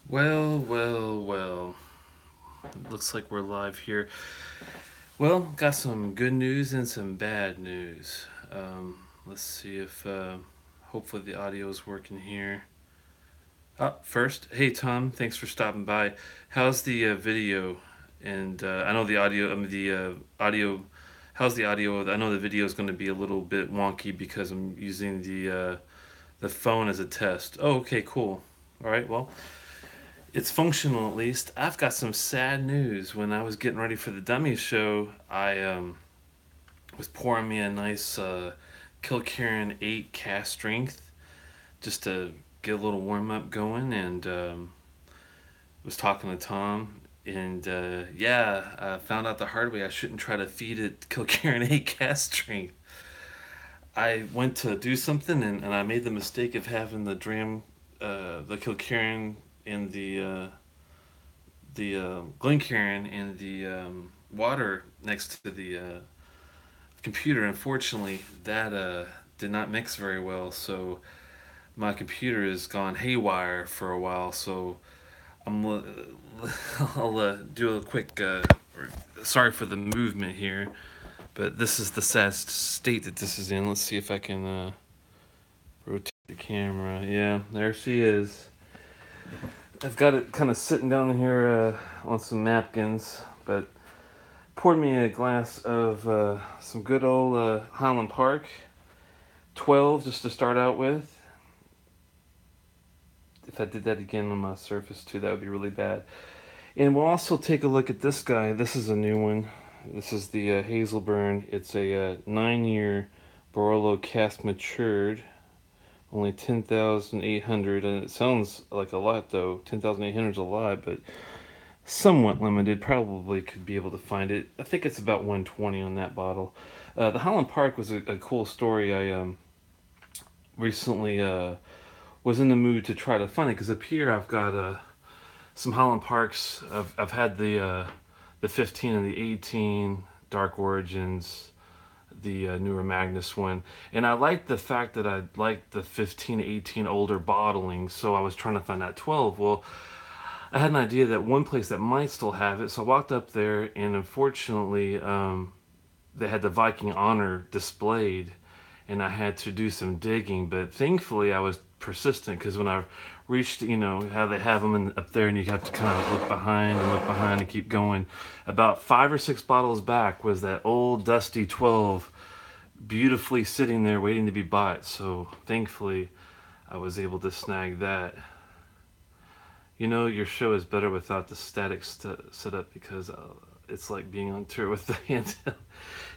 Well, well, well. Looks like we're live here. Well, got some good news and some bad news. Let's see if hopefully the audio is working here. First, hey Tom, thanks for stopping by. How's the video? And I know the audio. Audio. How's the audio? I know the video is going to be a little bit wonky because I'm using the phone as a test. Oh, okay, cool. All right, well, it's functional at least. I've got some sad news. When I was getting ready for the dummy show, I was pouring me a nice Kilkerran 8 cast strength just to get a little warm up going, and was talking to Tom. And yeah, I found out the hard way I shouldn't try to feed it Kilkerran 8 cast strength. I went to do something and I made the mistake of having the Kilkerran in the Glencairn and the water next to the computer. Unfortunately, that did not mix very well, so my computer has gone haywire for a while. So I'm I'll do a quick. Sorry for the movement here, but this is the sad state that this is in. Let's see if I can rotate the camera. Yeah, there she is. I've got it kind of sitting down here on some napkins, but poured me a glass of some good old Highland Park 12 just to start out with. If I did that again on my Surface too, that would be really bad. And we'll also take a look at this guy. This is a new one. This is the Hazelburn. It's a 9-year Barolo cask matured. Only 10,800, and it sounds like a lot though. 10,800 is a lot, but somewhat limited. Probably could be able to find it. I think it's about 120 on that bottle. The Highland Park was a cool story. I recently was in the mood to try to find it because up here I've got some Highland Parks. I've had the 15 and the 18 Dark Origins, the newer Magnus one, and I liked the fact that I liked the 15 18 older bottling. So I was trying to find that 12. Well, I had an idea that one place that might still have it, so I walked up there, and unfortunately, they had the Viking Honor displayed, and I had to do some digging. But thankfully, I was persistent because when I reached, how they have them up there, and you have to kind of look behind and keep going. About 5 or 6 bottles back was that old dusty 12, beautifully sitting there waiting to be bought. So thankfully, I was able to snag that. Your show is better without the static setup because it's like being on tour with the handheld.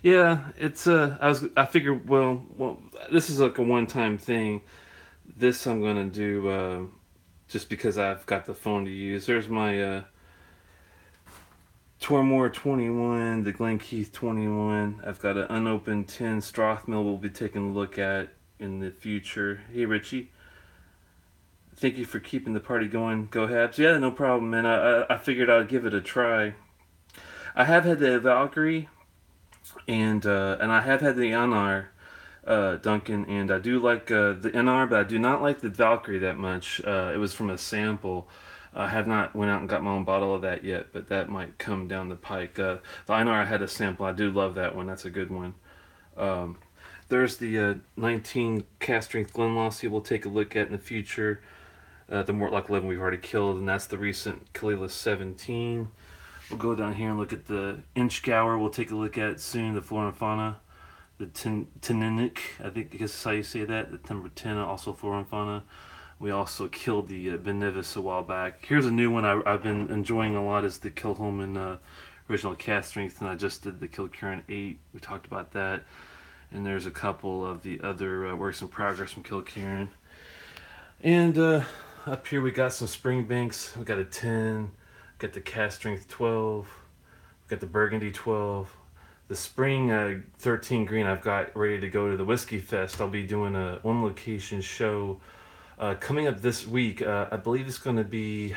Yeah, it's I figured well this is like a one-time thing. This I'm gonna do just because I've got the phone to use. There's my Tormore 21, the Glenkeith 21. I've got an unopened 10 Strathmill we'll be taking a look at in the future. Hey Richie, thank you for keeping the party going. Go Habs. Yeah, no problem, man. I figured I'd give it a try. I have had the Valkyrie and I have had the NR, Duncan, and I do like the NR, but I do not like the Valkyrie that much. It was from a sample. I have not went out and got my own bottle of that yet, but that might come down the pike. The NR I had a sample. I do love that one. That's a good one. Um, there's the 19 cast strength Glenlossie we'll take a look at in the future. The Mortlock 11 we've already killed, and that's the recent Kalila 17. We'll go down here and look at the Inchgower. We'll take a look at it soon. The Flora and Fauna, the Teninic, I think I guess is how you say that. The number 10, also Flora and Fauna. We also killed the Benevis a while back. Here's a new one I've been enjoying a lot is the Kilholman original cast strength, and I just did the Kilkerran 8. We talked about that. And there's a couple of the other works in progress from Kilkerran. And up here we got some Springbanks. We got a 10, got the cast strength 12, we got the Burgundy 12, the spring 13 green I've got ready to go to the Whiskey Fest. I'll be doing a one location show coming up this week. I believe it's going to be,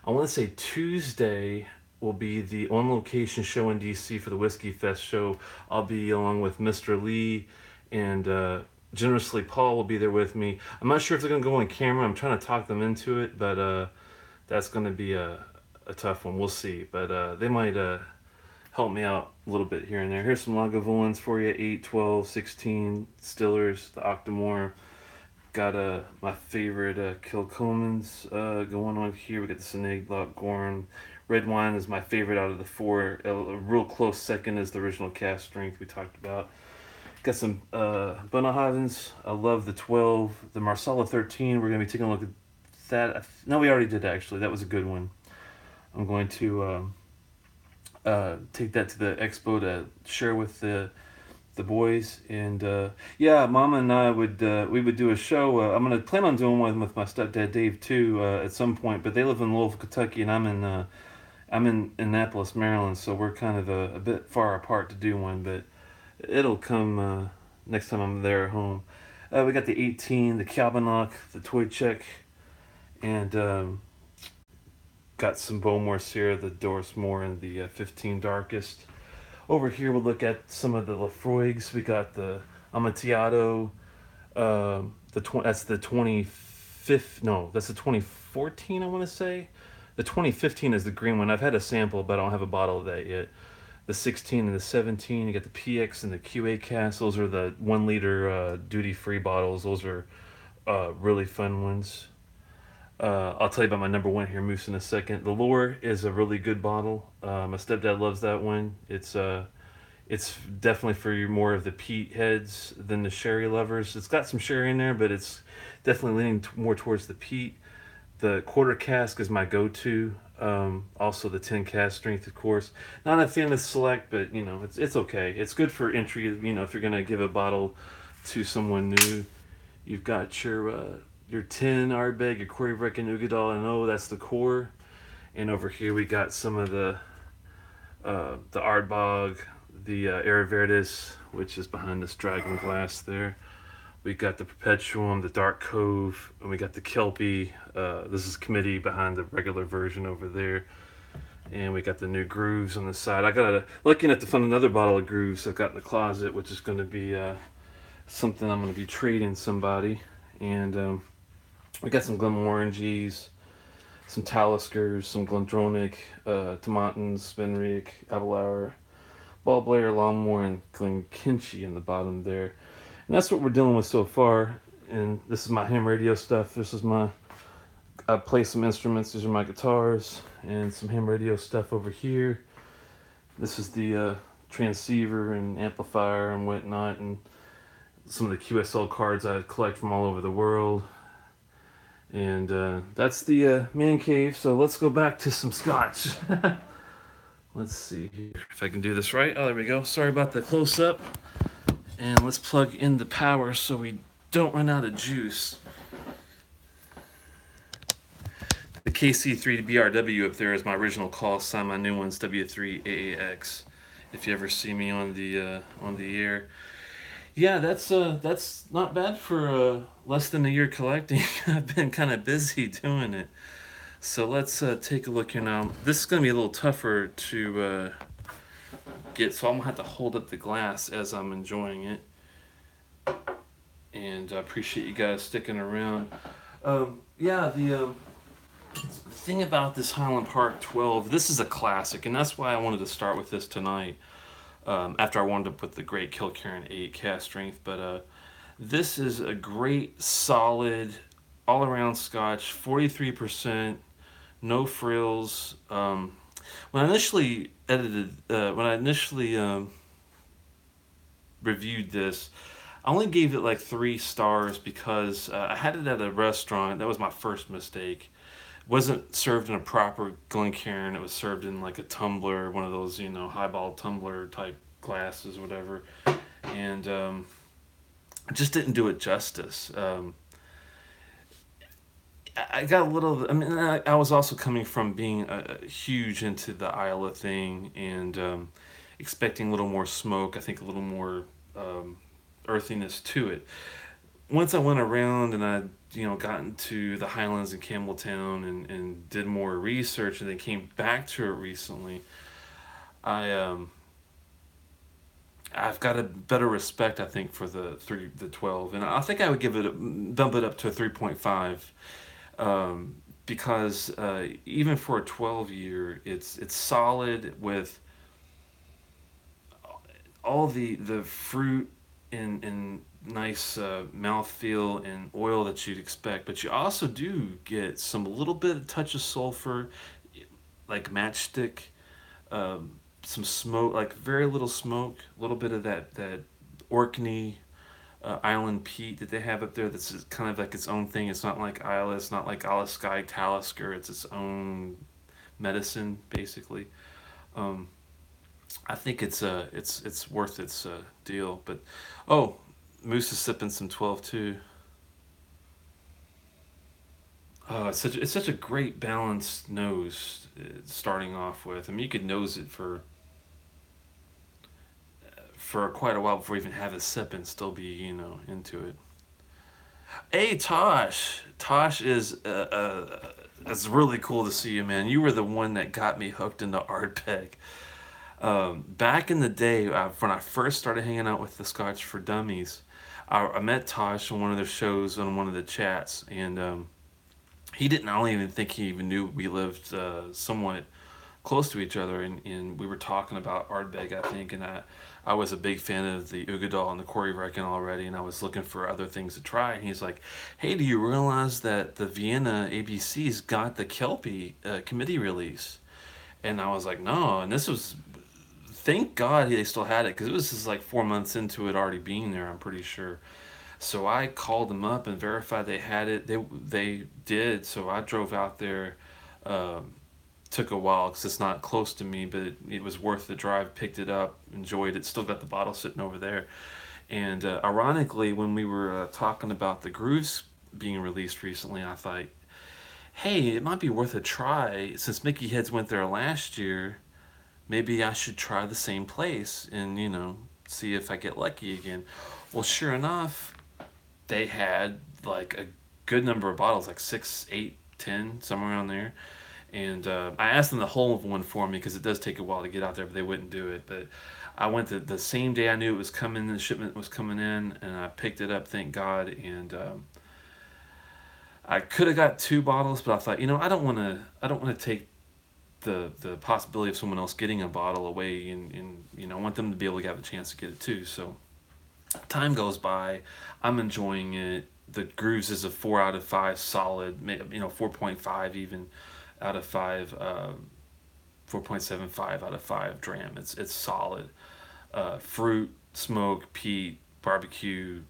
I want to say Tuesday will be the on location show in DC for the Whiskey Fest show. I'll be along with Mr. Lee and Generously Paul will be there with me. I'm not sure if they're going to go on camera. I'm trying to talk them into it, but That's going to be a tough one. We'll see, but they might help me out a little bit here and there. Here's some Lagavulins for you: 8, 12, 16 Stillers, the Octomore. Got my favorite Kilcolmans going on here. We got the Sinig, Gorn. Red wine is my favorite out of the four. A real close second is the original Cask Strength we talked about. Got some Bunnahavens. I love the 12. The Marsala 13. We're going to be taking a look at that. No, we already did actually. That was a good one. I'm going to take that to the expo to share with the boys, and yeah, Mama and I would we would do a show. I'm gonna plan on doing one with my stepdad Dave too at some point. But they live in Louisville, Kentucky, and I'm in Annapolis, Maryland, so we're kind of a bit far apart to do one. But it'll come next time I'm there at home. We got the 18, the Kalbanok, the Toy Check, and got some Bowmore Sierra, the Dorismore, and the 15 Darkest. Over here, we'll look at some of the Lafroigs. We got the Amontillado. That's the 25th. No, that's the 2014. I want to say. The 2015 is the green one. I've had a sample, but I don't have a bottle of that yet. The 16 and the 17. You got the PX and the QA cast. Those are the 1 liter duty-free bottles. Those are really fun ones. I'll tell you about my number one here, Moose, in a second. The Lure is a really good bottle. My stepdad loves that one. It's definitely for more of the peat heads than the sherry lovers. It's got some sherry in there, but it's definitely leaning more towards the peat. The quarter cask is my go-to. Also the 10 cask strength, of course. Not a fan of select, but it's okay. It's good for entry. If you're gonna give a bottle to someone new, you've got your 10 Ardbeg, your Quarry Breck and Ugadal, and that's the core. And over here we got some of the Ardbog, the Araverdis, which is behind this dragon glass there. We got the Perpetuum, the Dark Cove, and we got the Kelpie. This is Committee behind the regular version over there. And we got the new Grooves on the side. I got looking at another bottle of Grooves I've got in the closet, which is going to be something I'm going to be trading somebody. And we got some Glenmorangies, some Taliskers, some Glendronach, Tomatins, Svenreich, Abelauer, Ballblair, Longmore, and Glenkinchie in the bottom there. And that's what we're dealing with so far. And this is my ham radio stuff. This is I play some instruments. These are my guitars and some ham radio stuff over here. This is the transceiver and amplifier and whatnot, and some of the QSL cards I collect from all over the world. And that's the man cave. So let's go back to some scotch. Let's see if I can do this right. Oh, there we go. Sorry about the close-up. And let's plug in the power so we don't run out of juice. The KC3BRW up there is my original call sign. My new one's W3AAX. If you ever see me on the air. Yeah, that's not bad for less than a year collecting. I've been kind of busy doing it. So let's take a look here now. This is going to be a little tougher to get, so I'm going to have to hold up the glass as I'm enjoying it. And I appreciate you guys sticking around. Yeah, the thing about this Highland Park 12, this is a classic, and that's why I wanted to start with this tonight. After I wound up with the great Kilkerran 8 cask strength, but this is a great, solid, all-around Scotch, 43%, no frills. When I initially reviewed this, I only gave it like 3 stars because I had it at a restaurant. That was my first mistake. It wasn't served in a proper Glencairn. It was served in like a tumbler, one of those, highball tumbler type glasses, whatever. And it just didn't do it justice. I got a little. I was also coming from being huge into the Isla thing and expecting a little more smoke. I think a little more earthiness to it. Once I went around and I, got into the Highlands in Campbelltown and did more research and then came back to it recently, I've got a better respect, I think, for the 12, and I think I would bump it up to a 3.5. because even for a 12 year, it's solid with all the fruit and nice mouthfeel and oil that you'd expect, but you also do get some little bit of touch of sulfur, like matchstick, some smoke, like very little smoke, a little bit of that Orkney island peat that they have up there. That's kind of like its own thing. It's not like Isla, it's not like Alaska Talisker. It's its own medicine, basically. Um, I think it's worth its deal. But oh, Moose is sipping some 12 too. Oh, it's such a great balanced nose starting off with. I mean, you could nose it for quite a while before you even have a sip and still be into it. Hey Tosh, Tosh is it's really cool to see you, man. You were the one that got me hooked into Ardbeg. Back in the day, when I first started hanging out with the Scotch for Dummies, I met Tosh on one of their shows on one of the chats, and he didn't. I don't even think he even knew we lived somewhat close to each other, and we were talking about Ardbeg, I think, and I was a big fan of the Ugadal and the Corey Reckon already, and I was looking for other things to try. And he's like, "Hey, do you realize that the Vienna ABC's got the Kelpie committee release?" And I was like, "No," and this was, thank God they still had it because it was just like 4 months into it already being there. I'm pretty sure. So I called them up and verified they had it. They did. So I drove out there. Um, Took a while because it's not close to me, but it was worth the drive. Picked it up, enjoyed it. Still got the bottle sitting over there. And ironically, when we were talking about the grooves being released recently, I thought, hey, it might be worth a try. Since Mickey Heads went there last year, maybe I should try the same place and see if I get lucky again. Well, sure enough, they had like a good number of bottles, like 6, 8, 10, somewhere around there. And I asked them to hold one for me because it does take a while to get out there, but they wouldn't do it. But I went the same day I knew it was coming, the shipment was coming in, and I picked it up, thank God. And I could have got 2 bottles, but I thought, I don't want to take the possibility of someone else getting a bottle away, and I want them to be able to have a chance to get it too. So time goes by, I'm enjoying it. The Grooves is a 4 out of 5 solid, 4.5 even out of 5, 4.75 out of 5 dram. It's solid. Fruit, smoke, peat, barbecue,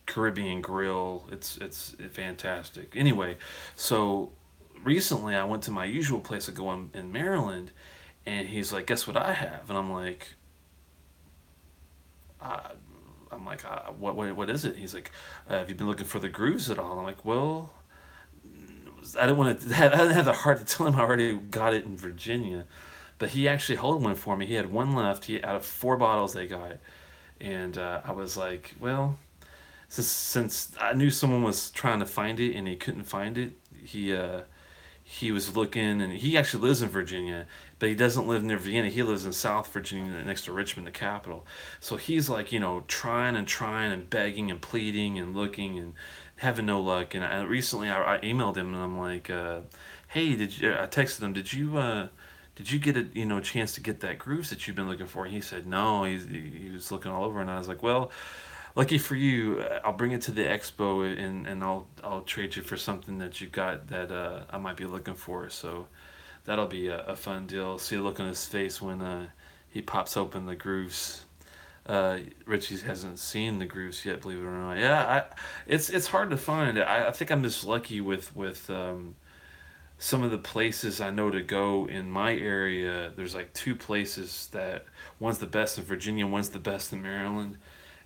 Caribbean grill. It's fantastic. Anyway, so recently I went to my usual place to go in Maryland, and he's like, "Guess what I have?" And I'm like, uh, what is it?" He's like, "Have you been looking for the grooves at all?" I'm like, "Well, I didn't want to. I didn't have the heart to tell him I already got it in Virginia, but he actually held one for me. He had one left. He out of 4 bottles they got, and I was like, well, since I knew someone was trying to find it and he couldn't find it, he was looking, and he actually lives in Virginia, but he doesn't live near Vienna. He lives in South Virginia, next to Richmond, the capital. So he's like, trying and trying and begging and pleading and looking and having no luck. And recently I emailed him and I'm like, hey, did you? I texted him, did you get a chance to get that grooves that you've been looking for? And he said no. He was looking all over, and I was like, well, lucky for you, I'll bring it to the expo, and I'll trade you for something that you got that I might be looking for. So that'll be a fun deal. See the look on his face when he pops open the grooves. Richie hasn't seen the grooves yet, believe it or not. Yeah, it's hard to find. I think I'm just lucky with some of the places I know to go in my area. There's like 2 places that one's the best in Virginia, one's the best in Maryland,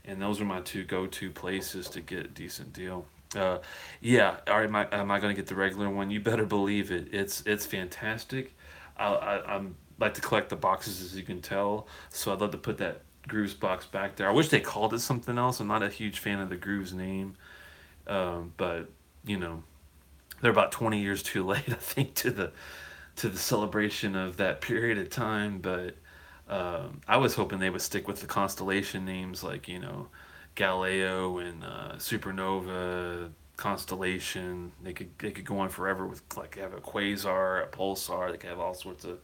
and those are my 2 go-to places to get a decent deal. Uh, yeah, all right. Am I gonna get the regular one? You better believe it. It's fantastic. I'm like to collect the boxes, as you can tell. So I'd love to put that Grooves box back there. I wish they called it something else. I'm not a huge fan of the Grooves name, but you know they're about 20 years too late, I think, to the celebration of that period of time. But I was hoping they would stick with the constellation names like Galileo and Supernova. Constellation. They could go on forever with like have a quasar, a pulsar. They could have all sorts of.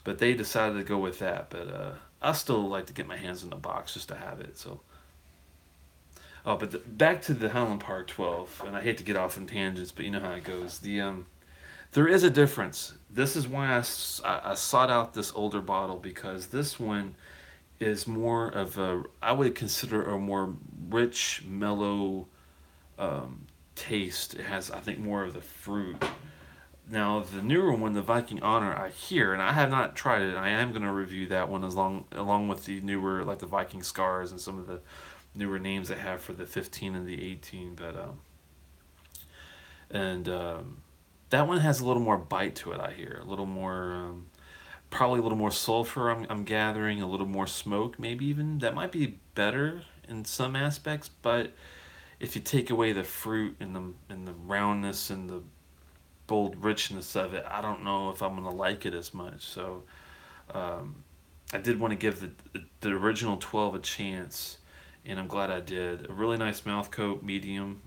But they decided to go with that. But I still like to get my hands in the box just to have it. So back to the Highland Park 12, and I hate to get off on tangents, but you know how it goes. There is a difference. This is why I sought out this older bottle because this one is more of a I would consider a more rich, mellow taste. It has I think more of the fruit. Now the newer one, the Viking Honor, I hear, and I have not tried it. I am going to review that one along with the newer like the Viking Scars and some of the newer names they have for the 15 and the 18. But and that one has a little more bite to it. I hear a little more, probably a little more sulfur. I'm gathering a little more smoke. Maybe even that might be better in some aspects. But if you take away the fruit and the roundness and the bold richness of it, I don't know if I'm gonna like it as much. So um, I did want to give the original 12 a chance, and I'm glad I did. A really nice mouth coat, medium.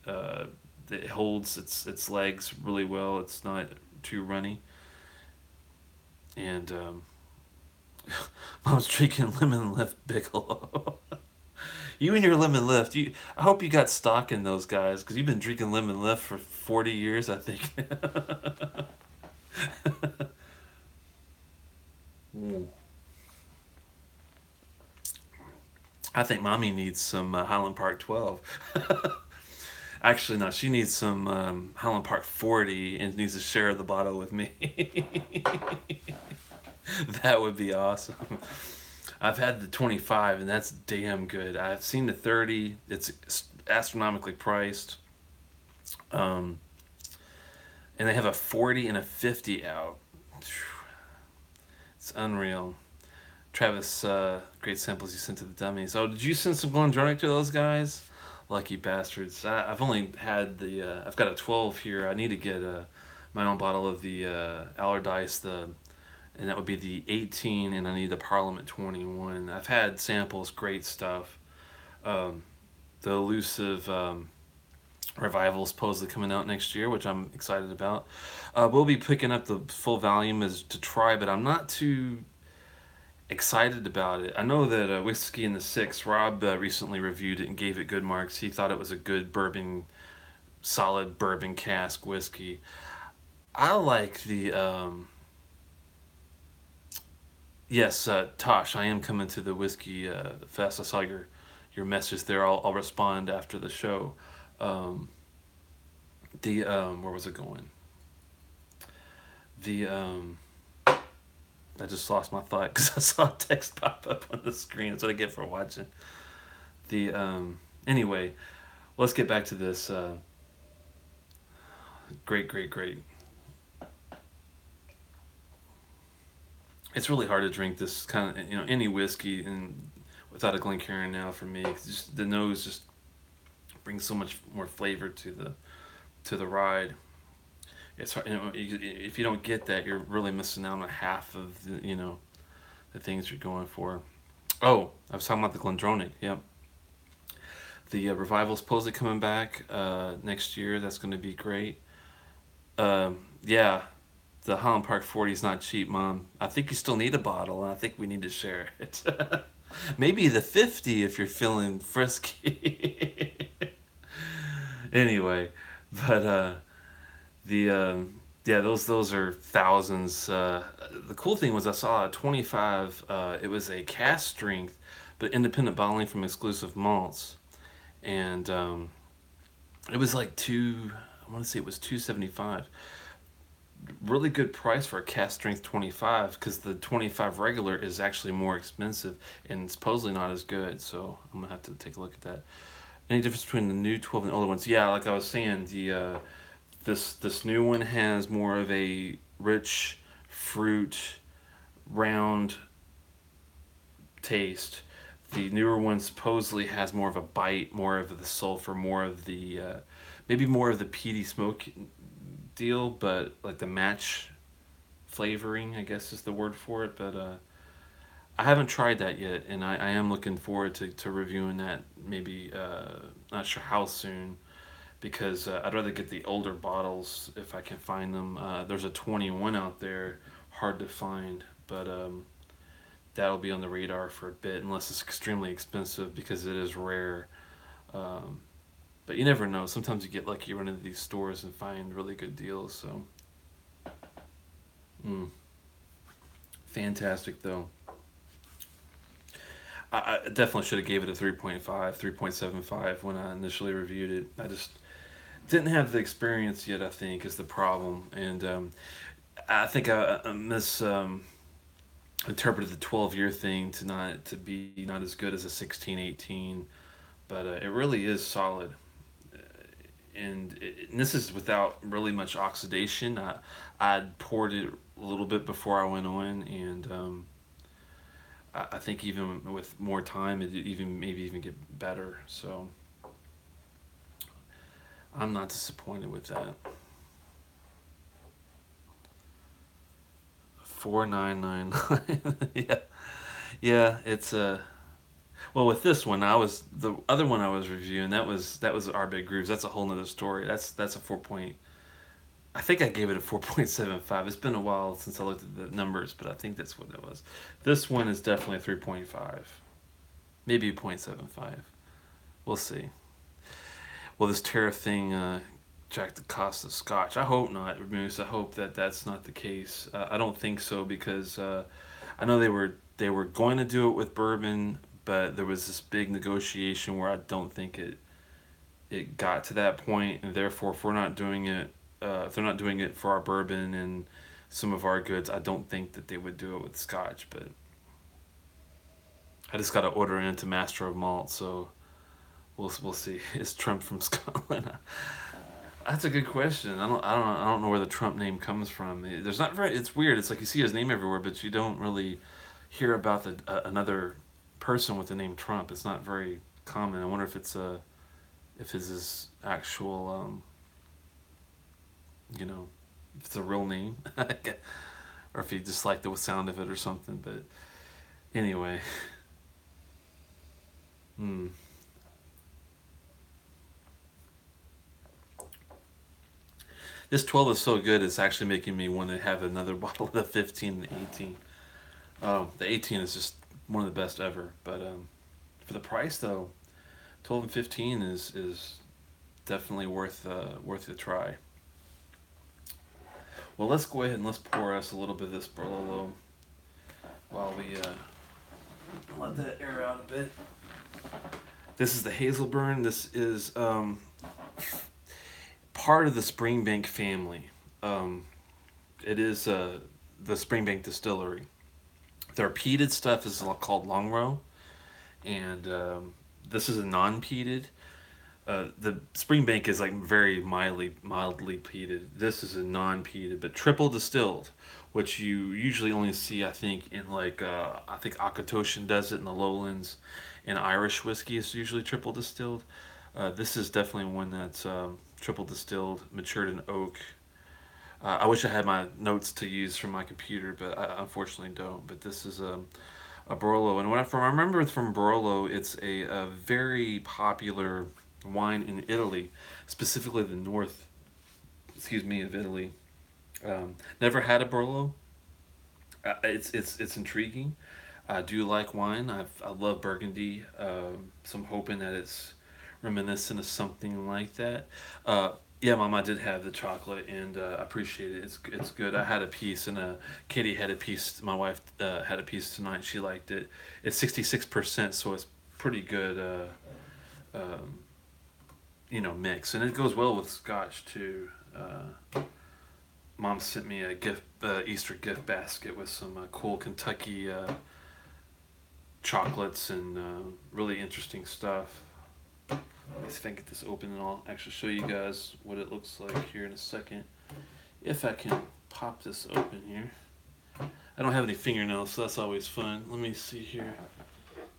Uh, it holds its legs really well. It's not too runny, and I was drinking lemon lift Bigelow. You and your lemon lift. I hope you got stock in those guys because you've been drinking lemon lift for 40 years, I think. Mm. I think mommy needs some Highland Park 12. Actually, no, she needs some Highland Park 40 and needs to share the bottle with me. That would be awesome. I've had the 25 and that's damn good. I've seen the 30. It's astronomically priced. Um, and they have a 40 and a 50 out. It's unreal. Travis, great samples you sent to the dummies. Oh, did you send some Glendronach to those guys? Lucky bastards. I've only had I've got a 12 here. I need to get my own bottle of the Allardyce, and that would be the 18, and I need the Parliament 21. I've had samples, great stuff. Um, the elusive revival is supposedly coming out next year, which I'm excited about. We'll be picking up the full volume as to try, but I'm not too excited about it. I know that Whiskey in the Six, Rob recently reviewed it and gave it good marks. He thought it was a good bourbon, solid bourbon cask whiskey. I like the yes, Tosh. I am coming to the whiskey fest. I saw your message there. I'll respond after the show. Um, the where was it going? The I just lost my thought because I saw a text pop up on the screen. That's what I get for watching. The anyway, let's get back to this. Great, great, great. It's really hard to drink this kind of any whiskey and without a Glencairn now for me. Just the nose just brings so much more flavor to the ride. It's hard, if you don't get that, you're really missing out on half of the things you're going for. Oh, I was talking about the Glendronach. Yep, the revival supposedly coming back next year. That's going to be great. Yeah, the Highland Park 40 is not cheap, Mom. I think you still need a bottle, and I think we need to share it. Maybe the 50 if you're feeling frisky. Anyway, but the yeah, those are thousands. The cool thing was I saw a 25. It was a cask strength, but independent bottling from exclusive malts, and it was like two. I want to say it was 275. Really good price for a cask strength 25 because the 25 regular is actually more expensive and supposedly not as good. So I'm gonna have to take a look at that. Any difference between the new 12 and the older ones? Yeah, like I was saying, the this new one has more of a rich fruit, round taste. The newer one supposedly has more of a bite, more of the sulfur, more of the maybe more of the peaty smoke deal, but like the match flavoring, I guess is the word for it. But I haven't tried that yet, and I am looking forward to reviewing that. Maybe not sure how soon. because I'd rather get the older bottles if I can find them. There's a 21 out there, hard to find, but that'll be on the radar for a bit unless it's extremely expensive because it is rare. Um, but you never know. Sometimes you get lucky, you run into these stores and find really good deals. So, mm, fantastic though. I definitely should have gave it a 3.5, 3.75 when I initially reviewed it. I just didn't have the experience yet, I think, is the problem. And I think I interpreted the 12-year thing to be not as good as a 16, 18, but it really is solid. And this is without really much oxidation. I'd poured it a little bit before I went on, and I think even with more time, it even maybe even get better. So I'm not disappointed with that. 4999. Yeah, yeah. It's well, with this one, I was the other one I was reviewing. That was Our Big Grooves. That's a whole nother story. That's a 4 point. I think I gave it a 4.75. It's been a while since I looked at the numbers, but I think that's what it was. This one is definitely a 3.5, maybe a 0.75. We'll see. Well, this tariff thing jacked the cost of scotch. I hope not, Moose. I hope that that's not the case. I don't think so because I know they were going to do it with bourbon, but there was this big negotiation where I don't think it got to that point, and therefore, if we're not doing it, if they're not doing it for our bourbon and some of our goods, I don't think that they would do it with scotch. But I just got to order it into Master of Malt, so we'll see. Is Trump from Scotland? That's a good question. I don't know where the Trump name comes from. There's not very. It's weird. It's like you see his name everywhere, but you don't really hear about the another person with the name Trump. It's not very common. I wonder if if it's his actual you know if it's a real name, or if he just liked the sound of it or something. But anyway, hmm. This 12 is so good. It's actually making me want to have another bottle of the 15 and 18. The 18 is just one of the best ever. But for the price though, 12 and 15 is definitely worth a try. Well, let's go ahead and let's pour us a little bit of this Barolo while we let that air out a bit. This is the Hazelburn. This is part of the Springbank family. Um, it is the Springbank Distillery. Their peated stuff is called Long Row, and this is a non-peated. The Springbank is like very mildly peated. This is a non-peated, but triple distilled, which you usually only see, I think, in like I think Akatoshan does it in the lowlands, and Irish whiskey is usually triple distilled. This is definitely one that's triple distilled, matured in oak. I wish I had my notes to use from my computer, but I unfortunately don't. But this is a Barolo, and what I remember from Barolo, it's a very popular wine in Italy, specifically the north, excuse me, of Italy. Never had a Barolo. It's intriguing. I do like wine. I love Burgundy. So I'm hoping that it's reminiscent of something like that. Yeah, Mom, I did have the chocolate, and I appreciate it. It's good. I had a piece, and Katie had a piece. My wife had a piece tonight. She liked it. It's 66%, so it's pretty good. Um, mix, and it goes well with Scotch too. Mom sent me a gift, Easter gift basket with some cool Kentucky chocolates and really interesting stuff. Let me see if I can get this open, and I'll actually show you guys what it looks like here in a second. If I can pop this open here. I don't have any fingernails, so that's always fun. Let me see here.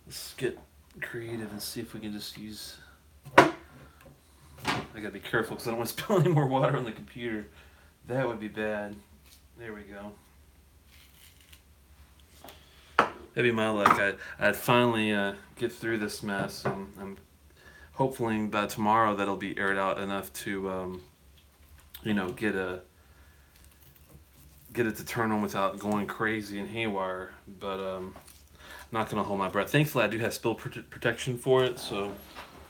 Let's get creative and see if we can just use... I gotta be careful because I don't want to spill any more water on the computer. That would be bad. There we go. That'd be my luck. I'd finally get through this mess, and I'm hopefully by tomorrow that'll be aired out enough to get it to turn on without going crazy and haywire. But I'm not gonna hold my breath. Thankfully, I do have spill protection for it, so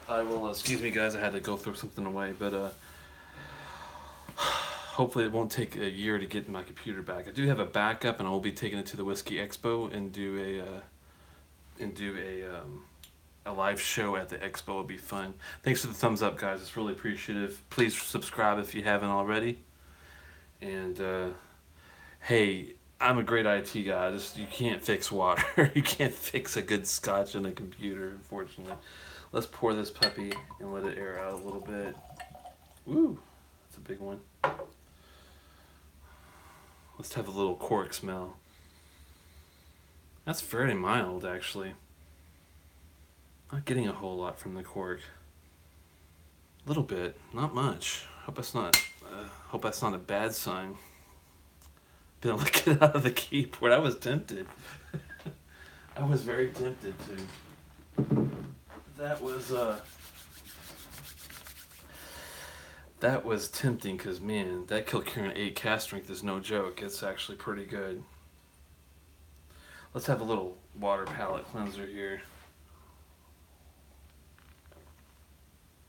I will. Excuse me, guys. I had to go throw something away, but hopefully it won't take a year to get my computer back. I do have a backup, and I will be taking it to the Whiskey Expo and do a live show at the expo. It'll be fun. Thanks for the thumbs up, guys. It's really appreciative. Please subscribe if you haven't already. And hey, I'm a great IT guy. Just you can't fix water. You can't fix a good scotch in a computer, unfortunately. Let's pour this puppy and let it air out a little bit. Woo, that's a big one. Let's have a little cork smell. That's very mild, actually. Not getting a whole lot from the cork. A little bit, not much. Hope that's not a bad sign. Been able to get out of the keyboard. I was tempted. I was very tempted to. That was tempting because, man, that Kilkerran 8 cask strength is no joke. It's actually pretty good. Let's have a little water palate cleanser here.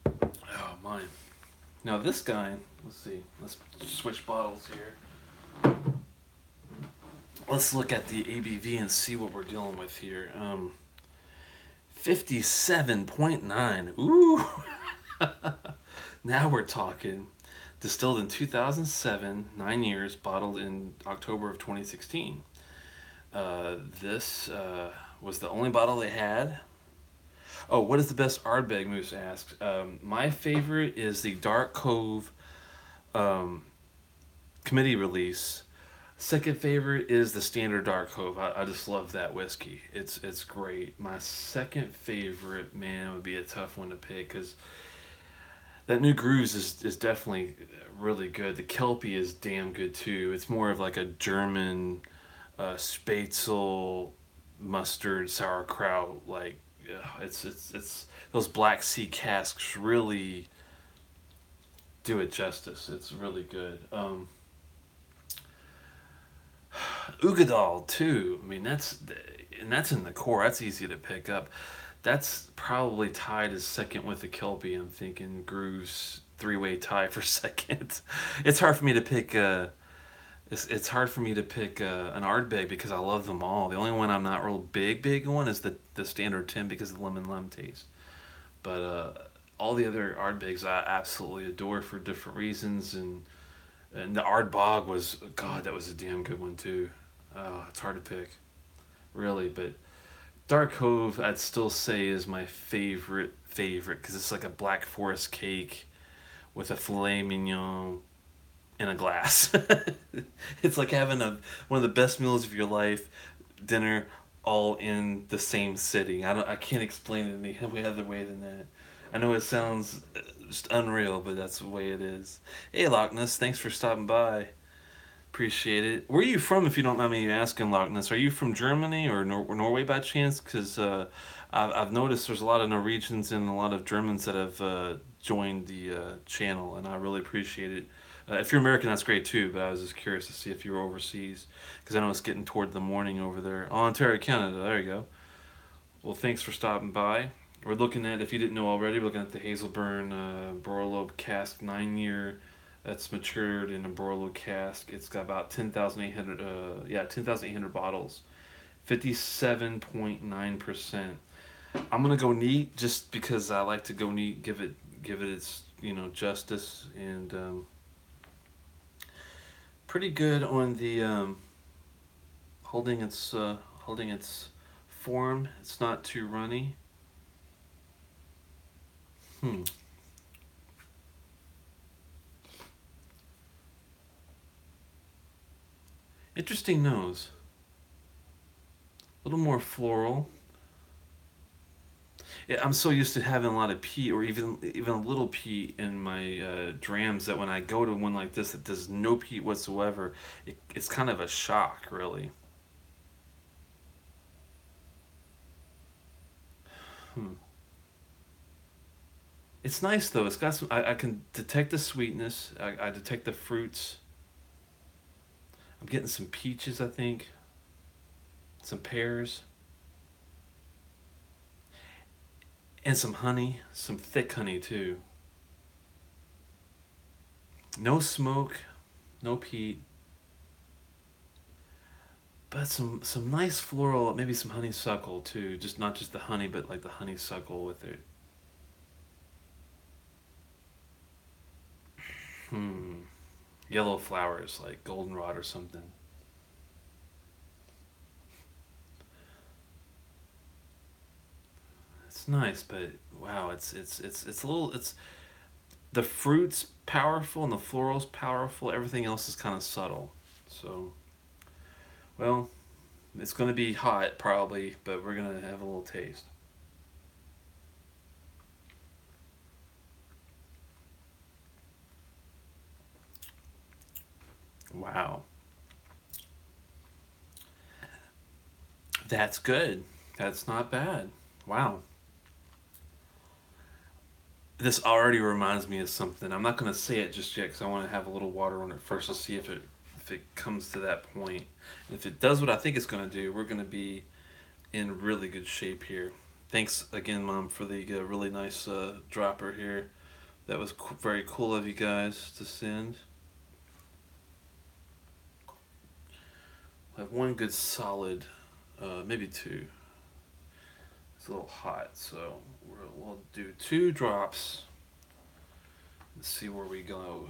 Oh, my. Now this guy, let's see. Let's switch bottles here. Let's look at the ABV and see what we're dealing with here. 57.9. Ooh. Now we're talking. Distilled in 2007, 9 years, bottled in October of 2016. This was the only bottle they had. Oh, what is the best Ardbeg? Moose asks. My favorite is the Dark Cove committee release. Second favorite is the standard Dark Cove. I just love that whiskey. It's great. My second favorite, man, would be a tough one to pick because that New Grooves is definitely really good. The Kelpie is damn good too. It's more of like a German Spätzle mustard sauerkraut. Like it's those Black Sea casks really do it justice. It's really good. Ugadal too. I mean that's in the core. That's easy to pick up. That's probably tied as second with the Kelpie. I'm thinking Grooves three-way tie for second. It's hard for me to pick. It's hard for me to pick an Ardbeg because I love them all. The only one I'm not real big on is the standard 10 because of the lemon lime taste. But all the other Ardbegs I absolutely adore for different reasons and the Ardbog was God. That was a damn good one too. It's hard to pick, really, but Dark Cove, I'd still say, is my favorite because it's like a Black Forest cake with a filet mignon in a glass. It's like having one of the best meals of your life, dinner, all in the same sitting. I can't explain it any other way than that. I know it sounds just unreal, but that's the way it is. Hey, Loch Ness, thanks for stopping by. Appreciate it. Where are you from, if you don't mind me asking, Loch Ness? Are you from Germany or Norway by chance? Because I've noticed there's a lot of Norwegians and a lot of Germans that have joined the channel, and I really appreciate it. If you're American, that's great too, but I was just curious to see if you were overseas, because I know it's getting toward the morning over there. Oh, Ontario, Canada. There you go. Well, thanks for stopping by. We're looking at, if you didn't know already, we're looking at the Hazelburn Barolo cask 9-year. That's matured in a Barolo cask. It's got about 10,800 bottles. 57.9%. I'm gonna go neat just because I like to go neat, give it its justice, and pretty good on the holding its form. It's not too runny. Interesting nose. A little more floral. Yeah, I'm so used to having a lot of peat, or even a little peat in my drams, that when I go to one like this that does no peat whatsoever, it's kind of a shock, really. It's nice though. It's got some. I can detect the sweetness. I detect the fruits. I'm getting some peaches, I think. Some pears and some honey. Some thick honey too. No smoke, no peat, but some nice floral. Maybe some honeysuckle too. Just not just the honey, but like the honeysuckle with it. Hmm. Yellow flowers like goldenrod or something. It's nice, but wow, it's a little. It's the fruits powerful and the florals powerful. Everything else is kind of subtle. So well, it's gonna be hot probably, but we're gonna have a little taste. Wow, that's good. That's not bad. Wow. This already reminds me of something. I'm not going to say it just yet because I want to have a little water on it first to see if it comes to that point. And if it does what I think it's going to do, we're going to be in really good shape here. Thanks again, Mom, for the really nice dropper here. That was very cool of you guys to send. I have one good solid, maybe two. It's a little hot, so we'll do two drops and see where we go.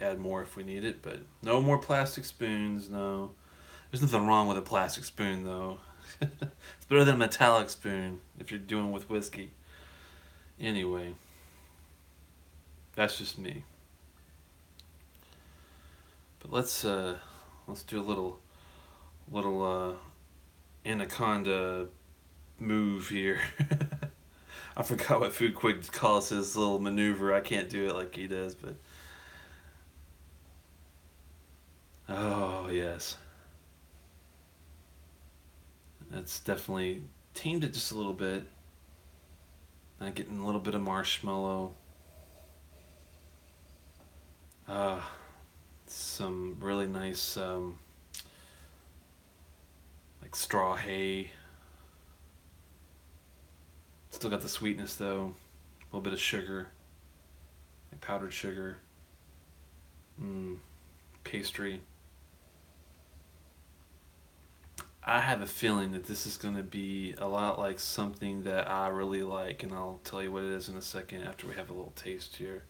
Add more if we need it, but no more plastic spoons. No, there's nothing wrong with a plastic spoon though. It's better than a metallic spoon if you're doing with whiskey. Anyway, that's just me. But let's do a little anaconda move here. I forgot what Food Quick calls his little maneuver. I can't do it like he does, but oh yes, that's definitely tamed it just a little bit. Getting a little bit of marshmallow. Uh, some really nice like straw hay. Still got the sweetness though. A little bit of sugar, like powdered sugar. Mm, pastry. I have a feeling that this is going to be a lot like something that I really like, and I'll tell you what it is in a second after we have a little taste here.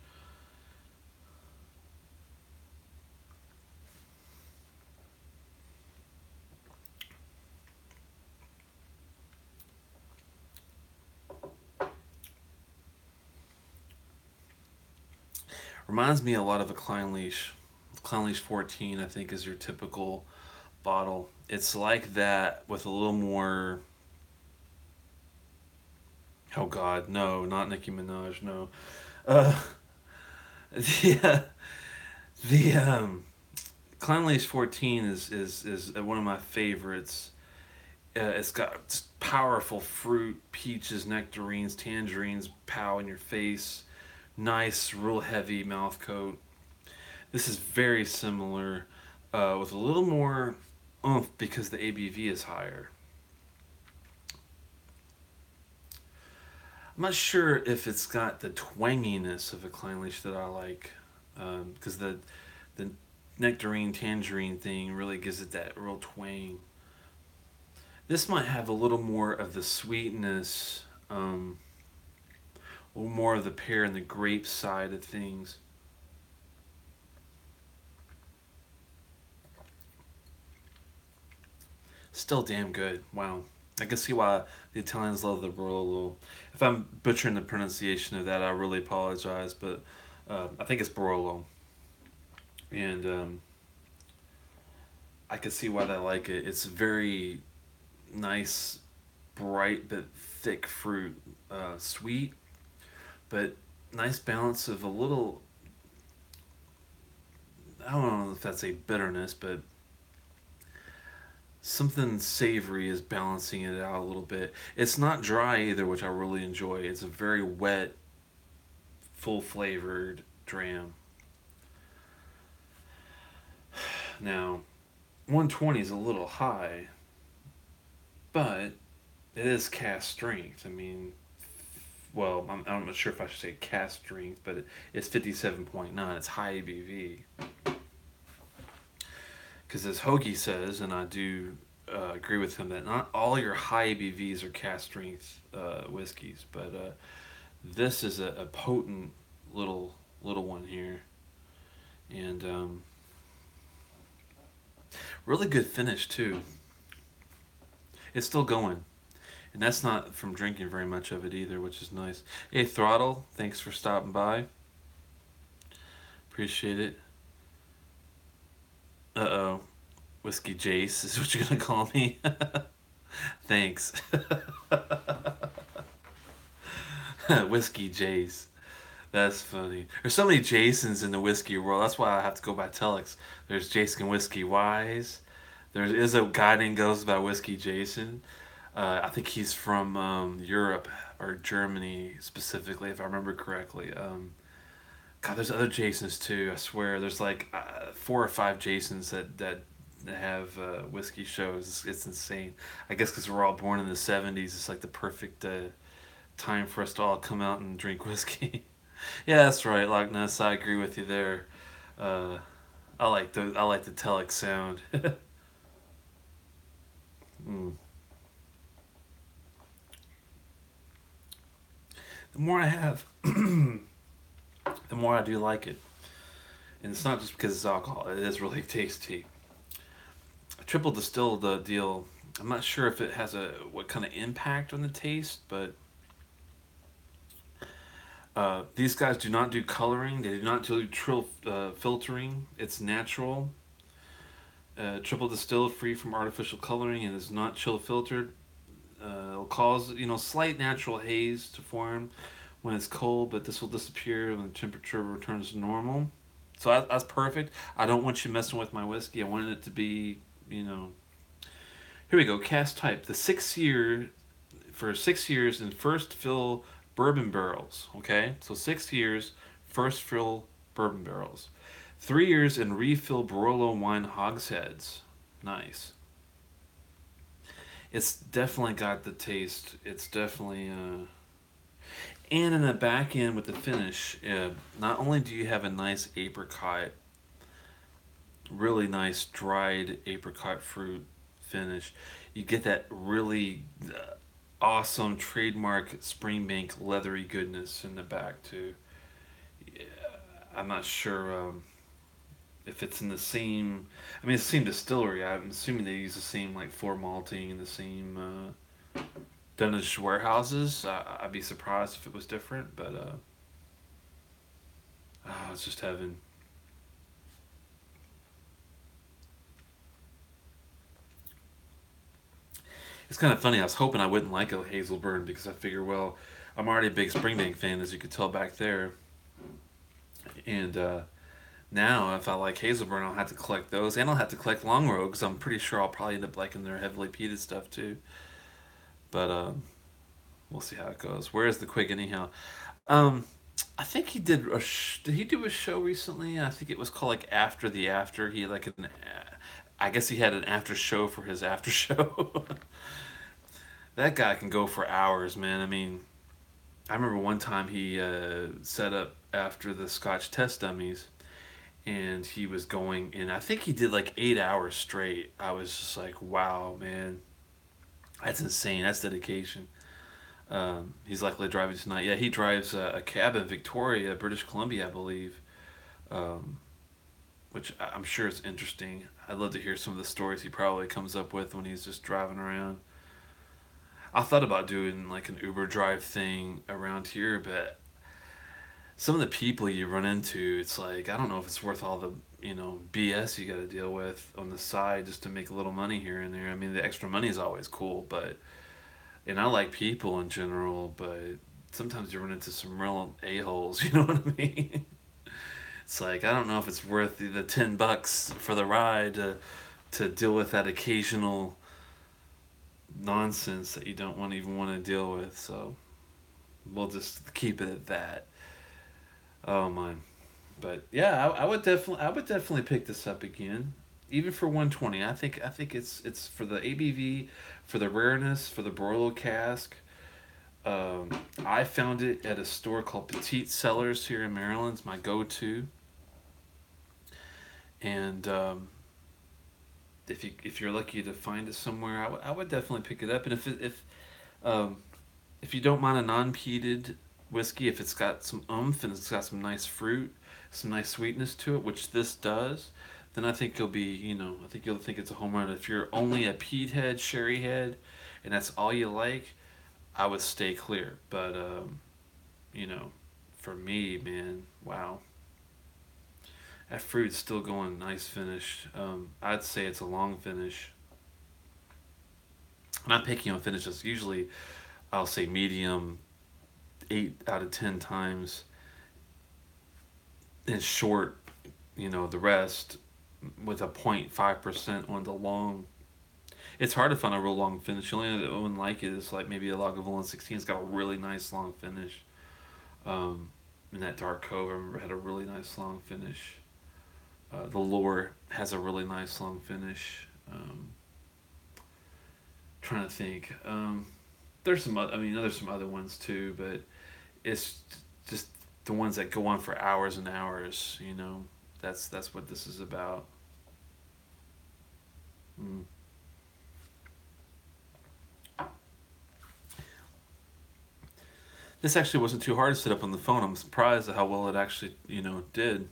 Reminds me a lot of a Klein Leash. Klein Leash 14, I think, is your typical bottle. It's like that with a little more. Oh God, no, not Nicki Minaj, no. Uh, the the Clown Lace 14 is one of my favorites. It's got powerful fruit, peaches, nectarines, tangerines, pow in your face. Nice, real heavy mouth coat. This is very similar, with a little more oomph because the ABV is higher. I'm not sure if it's got the twanginess of a Klein Leash that I like, because the nectarine tangerine thing really gives it that real twang. This might have a little more of the sweetness, a little more of the pear and the grape side of things. Still damn good. Wow. I can see why the Italians love the Barolo. If I'm butchering the pronunciation of that, I really apologize, but I think it's Barolo. And I can see why they like it. It's very nice, bright but thick fruit, sweet, but nice balance of a little. I don't know if that's a bitterness, but something savory is balancing it out a little bit. It's not dry either, which I really enjoy. It's a very wet, full flavored dram. Now, 120 is a little high, but it is cask strength. I mean, well, I'm not sure if I should say cask strength, but it's 57.9. It's high ABV. Because as Hoagie says, and I do agree with him, that not all your high ABVs are cask strength whiskeys, but this is a potent little one here, and really good finish too. It's still going, and that's not from drinking very much of it either, which is nice. Hey Throttle, thanks for stopping by. Appreciate it. Uh-oh. Whiskey Jace is what you're gonna call me. Thanks. Whiskey Jace. That's funny. There's so many Jasons in the whiskey world. That's why I have to go by Telex. There's Jason Whiskey Wise. There is a guy named goes by Whiskey Jason. I think he's from Europe or Germany specifically, if I remember correctly. God, there's other Jasons too. I swear, there's like 4 or 5 Jasons that have whiskey shows. It's insane. I guess because we're all born in the '70s, it's like the perfect time for us to all come out and drink whiskey. Yeah, that's right, Loch Ness. I agree with you there. Uh, I like the Telex sound. Mm. The more I have, the more I do like it, and it's not just because it's alcohol. It is really tasty. Triple distilled deal. I'm not sure if it has a what kind of impact on the taste, but these guys do not do coloring. They do not do filtering. It's natural. Triple distilled, free from artificial coloring, and is not chill filtered. It'll cause slight natural haze to form when it's cold, but this will disappear when the temperature returns to normal. So that's perfect. I don't want you messing with my whiskey. I wanted it to be, you know. Here we go. Cast type. The 6 year for 6 years in first fill bourbon barrels. Okay, so 6 years first fill bourbon barrels. 3 years in refill Barolo wine hogsheads. Nice. It's definitely got the taste. It's definitely and in the back end with the finish, not only do you have a nice apricot, really nice dried apricot fruit finish, you get that really awesome trademark Springbank leathery goodness in the back too. Yeah, I'm not sure if it's in the same. I mean, it's the same distillery. I'm assuming they use the same like floor malting and the same dunnage warehouses. I'd be surprised if it was different, but oh, it's just heaven. It's kind of funny. I was hoping I wouldn't like a Hazelburn because I figure, well, I'm already a big Springbank fan, as you could tell back there, and now if I like Hazelburn, I'll have to collect those, and I'll have to collect Longrow because I'm pretty sure I'll probably end up liking their heavily peated stuff too. But we'll see how it goes. Where is the Quig anyhow? Um, I think he did. Did he do a show recently? I think it was called like After the After. He like an. I guess he had an after show for his after show. That guy can go for hours, man. I mean, I remember one time he set up after the Scotch test dummies, and he was going, and I think he did like 8 hours straight. I was just like, wow, man, that's insane. That's dedication. He's likely driving tonight. Yeah, he drives a cab in Victoria, British Columbia, I believe, um, which I'm sure is interesting. I'd love to hear some of the stories he probably comes up with when he's just driving around. I thought about doing like an Uber drive thing around here, but some of the people you run into, it's like I don't know if it's worth all the BS you got to deal with on the side just to make a little money here and there. I mean, the extra money is always cool, but and I like people in general, but sometimes you run into some real a holes. You know what I mean? It's like I don't know if it's worth the $10 for the ride to deal with that occasional nonsense that you don't want even want to deal with. So we'll just keep it at that. Oh my. But yeah, I would definitely pick this up again, even for 120. I think it's for the ABV, for the rareness, for the Barolo cask. Um, I found it at a store called Petite Cellars here in Maryland. It's my go-to, and if you're lucky to find it somewhere, I would definitely pick it up. And um, if you don't mind a non-peated whiskey, if it's got some oomph and it's got some nice fruit, some nice sweetness to it, which this does, then I think you'll be, I think you'll think it's a home run. If you're only a peat head, sherry head, and that's all you like, I would stay clear. But you know, for me, man, wow, that fruit's still going nice finish. I'd say it's a long finish. Not picking on finishes. Usually, I'll say medium 8 out of 10 times, and short, the rest with a 0.5% on the long. It's hard to find a real long finish. The only other one like it is like maybe a Lagavulin 16. It's got a really nice long finish. Um, and that Dark Cove, I remember, had a really nice long finish. The Lore has a really nice long finish. Trying to think. There's some. I mean, there's some other ones too, but it's just the ones that go on for hours and hours. That's what this is about. Mm. This actually wasn't too hard to set up on the phone. I'm surprised at how well it actually did.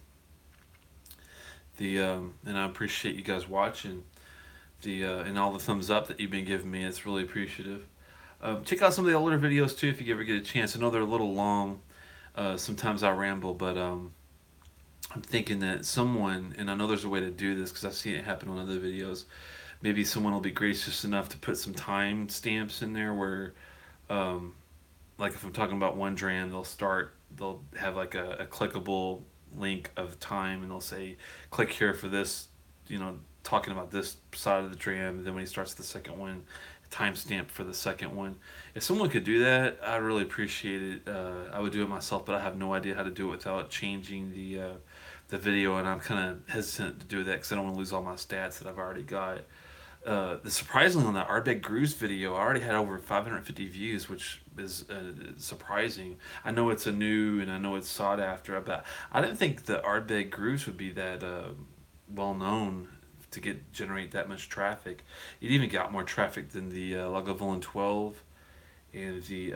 And I appreciate you guys watching and all the thumbs up that you've been giving me. It's really appreciative. Check out some of the older videos too if you ever get a chance. I know they're a little long. Sometimes I ramble, but I'm thinking that someone, and I know there's a way to do this because I've seen it happen on other videos. Maybe someone will be gracious enough to put some time stamps in there where, um, like if I'm talking about one dram, they'll have like a clickable link of time, and they'll say, click here for this, talking about this side of the dram. And then when he starts the second one, timestamp for the second one. If someone could do that, I'd really appreciate it. I would do it myself, but I have no idea how to do it without changing the video, and I'm kind of hesitant to do that because I don't want to lose all my stats that I've already got. Surprisingly, on that Ardbeg Grooves video, I already had over 550 views, which is surprising. I know it's a new and I know it's sought after, but I didn't think the Ardbeg Grooves would be that well known to generate that much traffic. It even got more traffic than the Lagavulin 12 and the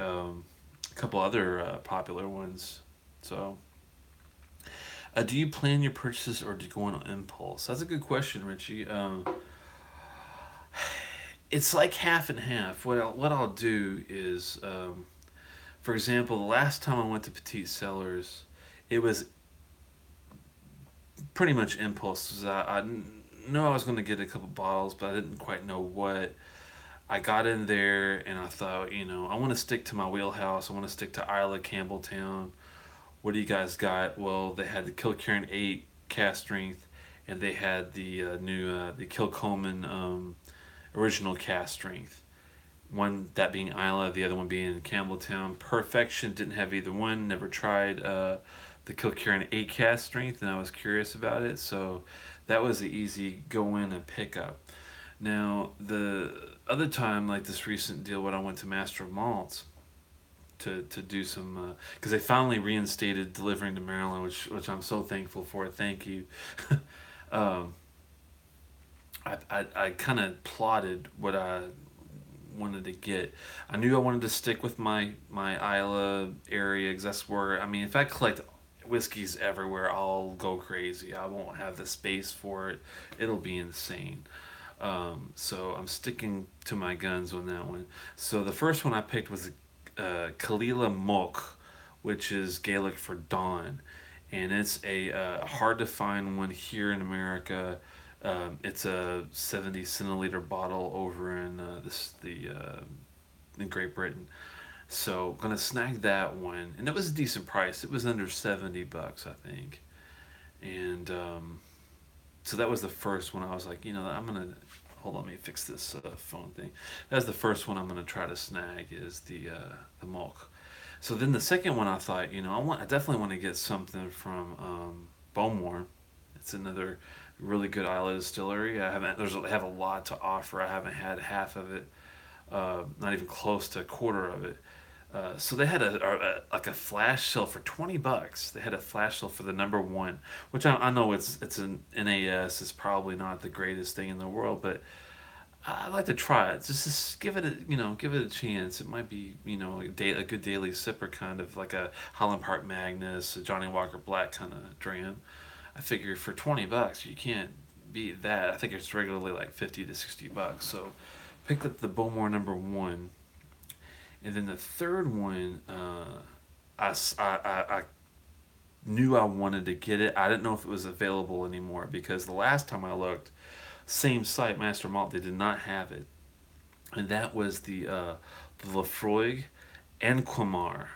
couple other popular ones. So, do you plan your purchases or do you go on impulse? That's a good question, Richie. It's like half and half. What I'll do is, for example, the last time I went to Petite Cellars, it was pretty much impulse. I knew I was going to get a couple bottles, but I didn't quite know what. I got in there and I thought, I want to stick to my wheelhouse. I want to stick to Isla Campbelltown. What do you guys got? Well, they had the Kilkerran 8 cast strength, and they had the new the Kilcoman original cast strength. One that being Isla, the other one being Campbelltown. Perfection didn't have either one. Never tried the Kilkerran 8 cast strength, and I was curious about it. So that was the easy go in and pick up. Now the other time, like this recent deal, when I went to Master of Malts to do some, because they finally reinstated delivering to Maryland, which I'm so thankful for. Thank you. um, I kind of plotted what I wanted to get. I knew I wanted to stick with my Isla area because that's where, I mean, if I collect whiskeys everywhere, I'll go crazy. I won't have the space for it. It'll be insane. So I'm sticking to my guns on that one. So the first one I picked was Kalila Mok, which is Gaelic for dawn, and it's a hard to find one here in America. It's a 70 centiliter bottle over in in Great Britain. So gonna snag that one, and it was a decent price. It was under $70, I think, and so that was the first one. I was like, I'm gonna hold on. Let me fix this phone thing. That's the first one I'm gonna try to snag is the Mulk. So then the second one, I thought, I definitely want to get something from Bowmore. It's another really good Isla distillery. They have a lot to offer. I haven't had half of it, not even close to a quarter of it. So they had like a flash sale for $20. They had a flash sale for the number one, which I know it's an NAS. It's probably not the greatest thing in the world, but I'd like to try it. Just give it give it a chance. It might be a good daily sipper, kind of like a Highland Park Magnus, a Johnny Walker Black kind of dram. I figure for $20 you can't beat that. I think it's regularly like $50 to $60. So picked up the Bowmore number one, and then the third one, I knew I wanted to get it. I didn't know if it was available anymore because the last time I looked, same site, Master Malt, they did not have it, and that was the Lefroy Encomore,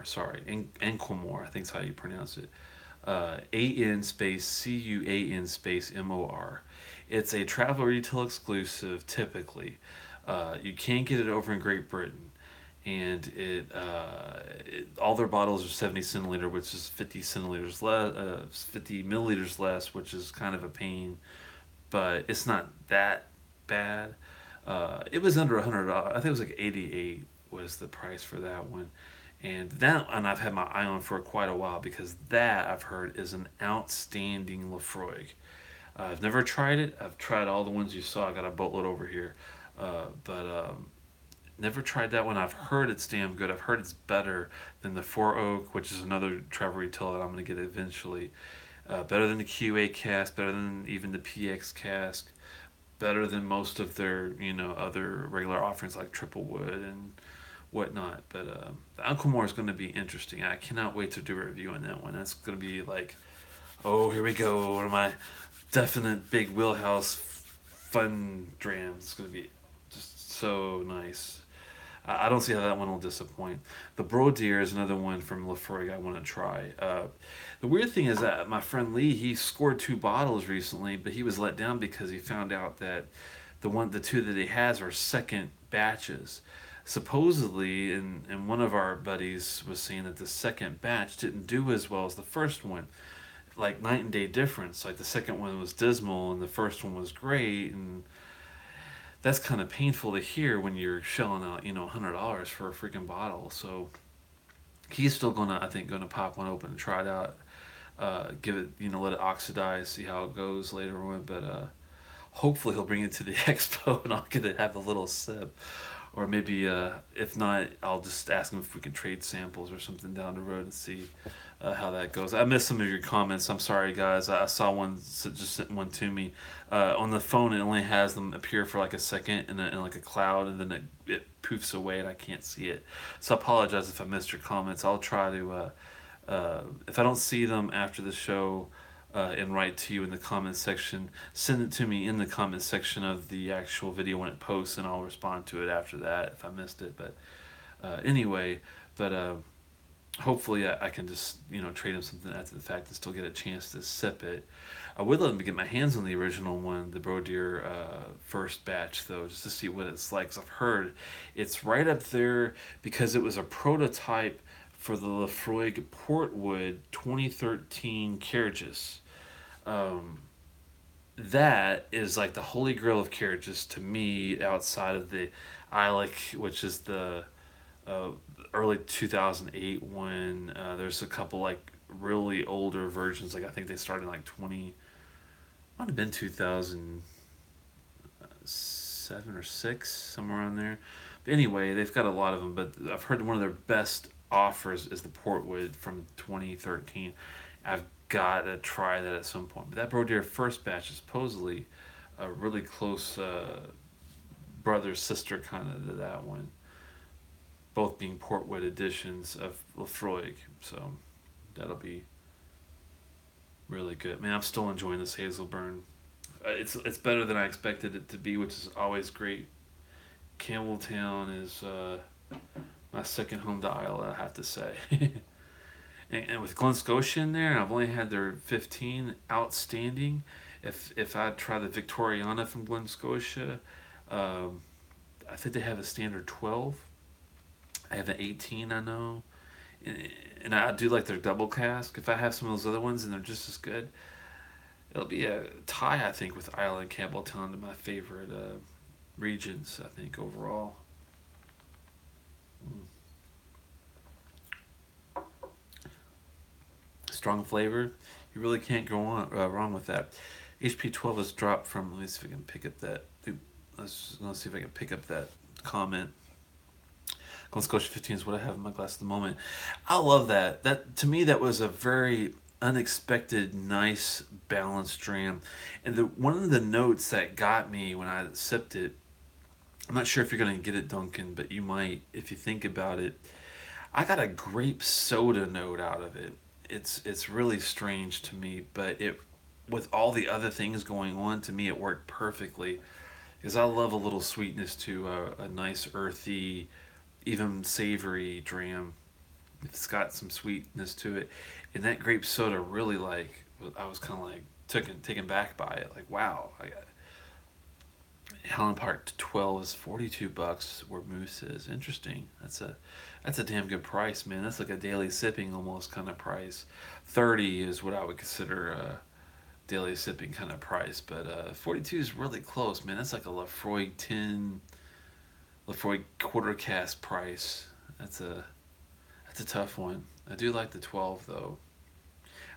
sorry, Encomore, I think is how you pronounce it. AN space CUAN space MOR. It's a travel retail exclusive typically. You can get it over in Great Britain, and all their bottles are 70 centiliter, which is 50 centiliters less, 50 milliliters less, which is kind of a pain, but it's not that bad. It was under $100. I think it was like 88 was the price for that one, and I've had my eye on for quite a while because that I've heard is an outstanding Lefroy. I've never tried it. I've tried all the ones you saw. I got a boatload over here, but never tried that one. I've heard it's damn good. I've heard it's better than the Four Oak, which is another travel retail that I'm going to get eventually. Better than the QA cask, better than even the PX cask, better than most of their other regular offerings like Triple Wood and whatnot. But the Uncle Moore is going to be interesting. I cannot wait to do a review on that one. That's going to be like, oh, here we go. One of my definite big wheelhouse fun drams. It's going to be just so nice. I don't see how that one will disappoint. The Bro Deer is another one from Lefroy I want to try. The weird thing is that my friend Lee, he scored two bottles recently, but he was let down because he found out that the two that he has are second batches. Supposedly, and one of our buddies was saying that the second batch didn't do as well as the first one, like night and day difference. Like the second one was dismal and the first one was great, and that's kind of painful to hear when you're shelling out $100 for a freaking bottle. So he's still gonna pop one open and try it out, give it let it oxidize, see how it goes later on. But hopefully he'll bring it to the expo and I'll get to have a little sip. Or maybe if not, I'll just ask him if we can trade samples or something down the road and see how that goes. I missed some of your comments. I'm sorry, guys. I saw one just sent one to me. On the phone, it only has them appear for like a second in like a cloud, and then it poofs away, and I can't see it. So I apologize if I missed your comments. I'll try to, if I don't see them after the show, and write to you in the comment section, send it to me in the comment section of the actual video when it posts, and I'll respond to it after that if I missed it. But anyway, but hopefully I can just trade him something after the fact and still get a chance to sip it. I would love to get my hands on the original one, the Bro Deer first batch, though, just to see what it's like. 'Cause I've heard it's right up there because it was a prototype for the Lefroy Portwood 2013 Carriages. Um, that is like the holy grail of carriages to me, outside of the Ilek, which is the uh, early 2008 one. There's a couple like really older versions. Like I think they started in like 20, might have been 2007 or 6, somewhere around there. But anyway, they've got a lot of them. But I've heard one of their best offers is the Portwood from 2013. I've got to try that at some point. But that Bro Deer first batch is supposedly a really close brother sister kind of to that one, both being Portwood editions of Lefroy. So that'll be really good. Man, I'm still enjoying this Hazelburn. It's better than I expected it to be, which is always great. Campbelltown is my second home to Iowa, I have to say. And with Glen Scotia in there, I've only had their 15 outstanding. If I try the Victoriana from Glen Scotia, I think they have a standard 12. I have an 18, I know. And I do like their double cask. If I have some of those other ones and they're just as good, it'll be a tie, I think, with Isle and Campbelltown to my favorite regions, I think, overall. Mm. Strong flavor. You really can't go on wrong with that. HP 12 has dropped from. Let me see if I can pick up that. Let's see if I can pick up that comment. Glen Scotia 15 is what I have in my glass at the moment. I love that. That to me, that was a very unexpected, nice, balanced dram. And one of the notes that got me when I sipped it. I'm not sure if you're gonna get it, Duncan, but you might if you think about it. I got a grape soda note out of it. It's really strange to me, but it with all the other things going on, to me it worked perfectly because I love a little sweetness to a nice earthy, even savory dram. It's got some sweetness to it, and that grape soda really like I was kind of like taken back by it. Like wow, I got Highland Park 12 is $42 where Moose is. Interesting. That's a damn good price, man. That's like a daily sipping almost kind of price. 30 is what I would consider a daily sipping kind of price, but 42 is really close, man. That's like a Lafroy 10 Lafroy quarter cask price. That's a that's a tough one. I do like the 12 though.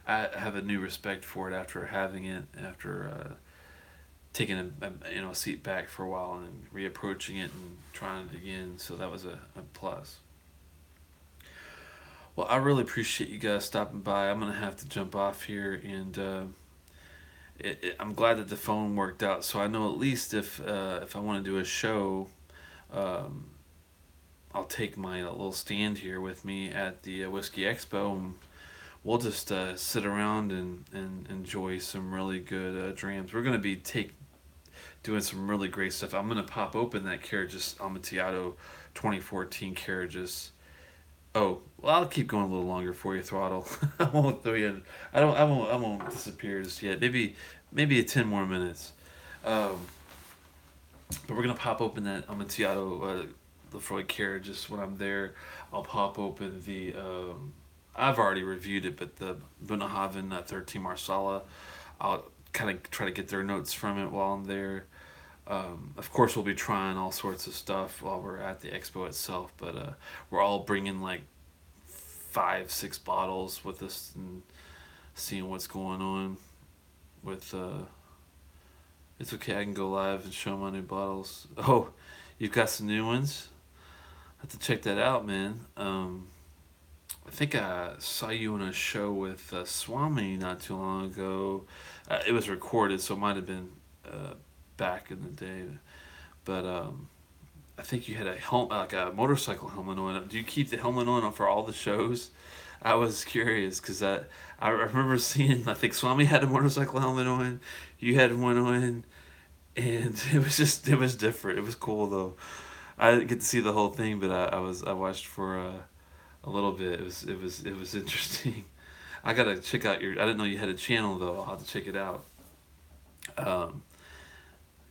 I have a new respect for it after having it after taking a seat back for a while and reapproaching it and trying it again. So that was a plus. Well, I really appreciate you guys stopping by. I'm gonna have to jump off here, and I'm glad that the phone worked out. So I know at least if I want to do a show, um, I'll take my little stand here with me at the Whiskey Expo, and we'll just sit around and enjoy some really good drams. We're gonna be doing some really great stuff. I'm gonna pop open that Carriages Amontillado 2014 Carriages. Oh, well, I'll keep going a little longer for you, Throttle. I won't throw you in. I don't. I won't disappear just yet. Maybe 10 more minutes. Um, but we're gonna pop open that Amontillado Lefroy Carriages when I'm there. I'll pop open the. I've already reviewed it, but the Bunnahabhain 13 Marsala. I'll kind of try to get their notes from it while I'm there. Of course, we'll be trying all sorts of stuff while we're at the expo itself, but we're all bringing like 5, 6 bottles with us and seeing what's going on with. It's okay, I can go live and show my new bottles. Oh, you've got some new ones? I have to check that out, man. I think I saw you on a show with Swami not too long ago. It was recorded, so it might have been back in the day. But I think you had like a motorcycle helmet on. Do you keep the helmet on for all the shows? I was curious because I remember seeing. I think Swami had a motorcycle helmet on. You had one on, and it was different. It was cool though. I didn't get to see the whole thing, but I watched for a little bit. It was interesting. I gotta check out your. I didn't know you had a channel though. I'll have to check it out. Um,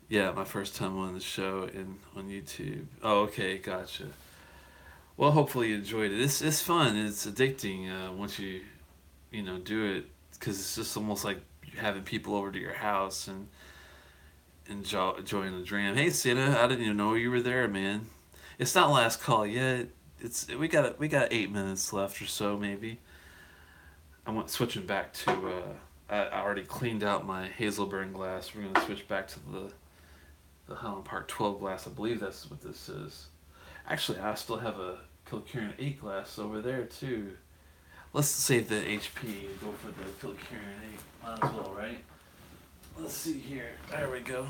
yeah, my first time on the show in on YouTube. Oh, okay, gotcha. Well, hopefully you enjoyed it. It's fun. It's addicting once you do it because it's just almost like having people over to your house and enjoying the dram. Hey, Santa, I didn't even know you were there, man. It's not last call yet. It's we got 8 minutes left or so maybe. I want switching back to. I already cleaned out my Hazelburn glass. We're gonna switch back to the Highland Park 12 glass. I believe that's what this is. Actually, I still have a Kilkerran 8 glass over there too. Let's save the HP and go for the Kilkerran 8. Might as well, right? Let's see here. There we go.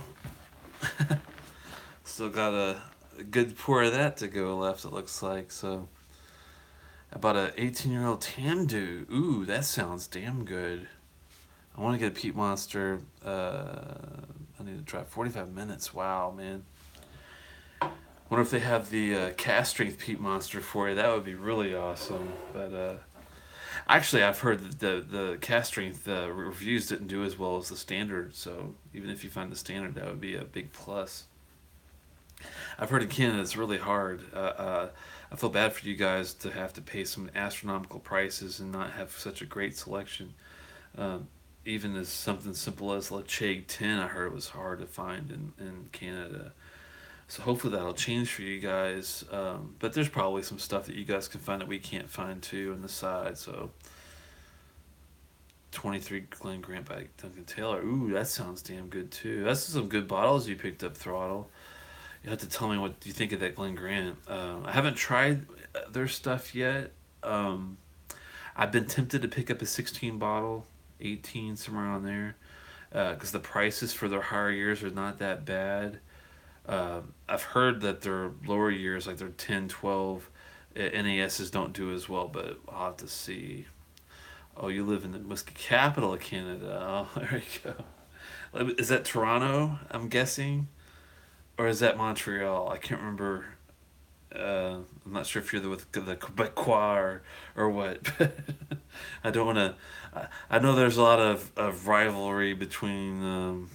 Still got a good pour of that to go left, it looks like. So, about a 18-year-old Tamdu. Ooh, that sounds damn good. I want to get a Peat Monster. I need to try 45 minutes. Wow, man. Wonder if they have the cast strength Peat Monster for you. That would be really awesome. But actually, I've heard that the cast strength reviews didn't do as well as the standard. So even if you find the standard, that would be a big plus. I've heard in Canada it's really hard. I feel bad for you guys to have to pay some astronomical prices and not have such a great selection. Um, Even as something simple as Lacheg 10, I heard it was hard to find in Canada. So hopefully that'll change for you guys. But there's probably some stuff that you guys can find that we can't find too on the side. So 23 Glen Grant by Duncan Taylor. Ooh, that sounds damn good too. That's some good bottles you picked up, Throttle. You have to tell me what you think of that Glen Grant. I haven't tried their stuff yet. Um, I've been tempted to pick up a 16 bottle, 18, somewhere around there, because the prices for their higher years are not that bad. I've heard that their lower years, like their 10, 12, NASs don't do as well, but I'll have to see. Oh, you live in the whiskey capital of Canada. Oh, there you go. Is that Toronto, I'm guessing? Or is that Montreal? I can't remember. I'm not sure if you're with the Quebecois or what. I don't want to. I know there's a lot of rivalry between.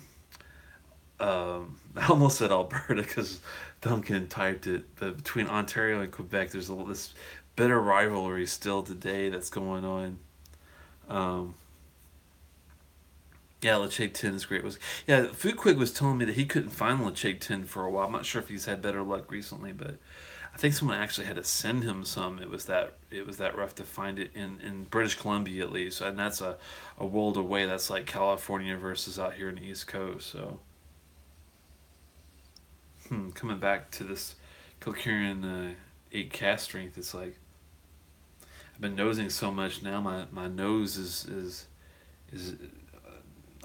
I almost said Alberta because Duncan typed it, but between Ontario and Quebec, there's this bitter rivalry still today that's going on. Um, yeah, Lacheg 10 is great. Yeah, Food Quig was telling me that he couldn't find Lacheg 10 for a while. I'm not sure if he's had better luck recently, but I think someone actually had to send him some. It was that rough to find it in British Columbia at least, and that's a world away. That's like California versus out here in the East Coast. So, coming back to this Kilkerran 8 cast strength, it's like I've been nosing so much now. My nose is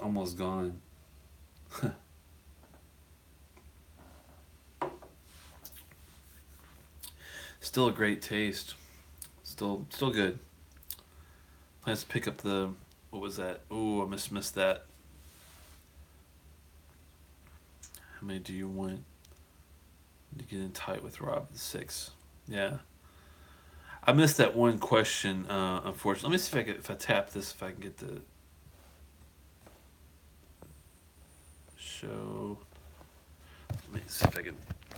almost gone. Still a great taste. Still good. Plans to pick up the what was that? Oh, I missed that. How many do you want to get in tight with Rob? Six. Yeah. I missed that one question. Unfortunately, let me see if I tap this, if I can get the show. Let me see if I can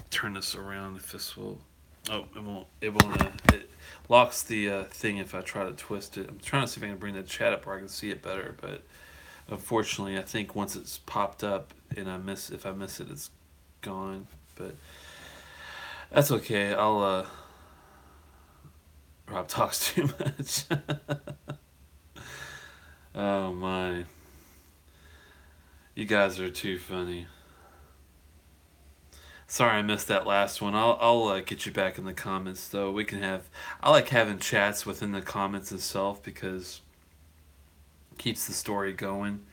turn this around. If this will. Oh, it won't. It won't. It locks the thing if I try to twist it. I'm trying to see if I can bring the chat up where I can see it better, but unfortunately, I think once it's popped up and if I miss it, it's gone. But that's okay. Rob talks too much. Oh my, you guys are too funny. Sorry I missed that last one. I'll get you back in the comments though. We can have. I like having chats within the comments itself because it keeps the story going.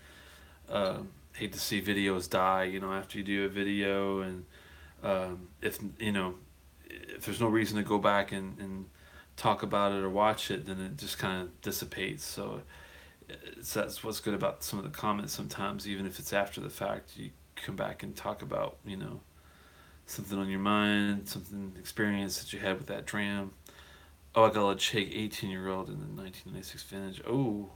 Hate to see videos die. After you do a video, and if there's no reason to go back and talk about it or watch it, then it just kind of dissipates. So that's what's good about some of the comments. Sometimes, even if it's after the fact, you come back and talk about something on your mind, something experience that you had with that dram. Oh, I got a Chig 18-year-old in the 1996 vintage. Oh,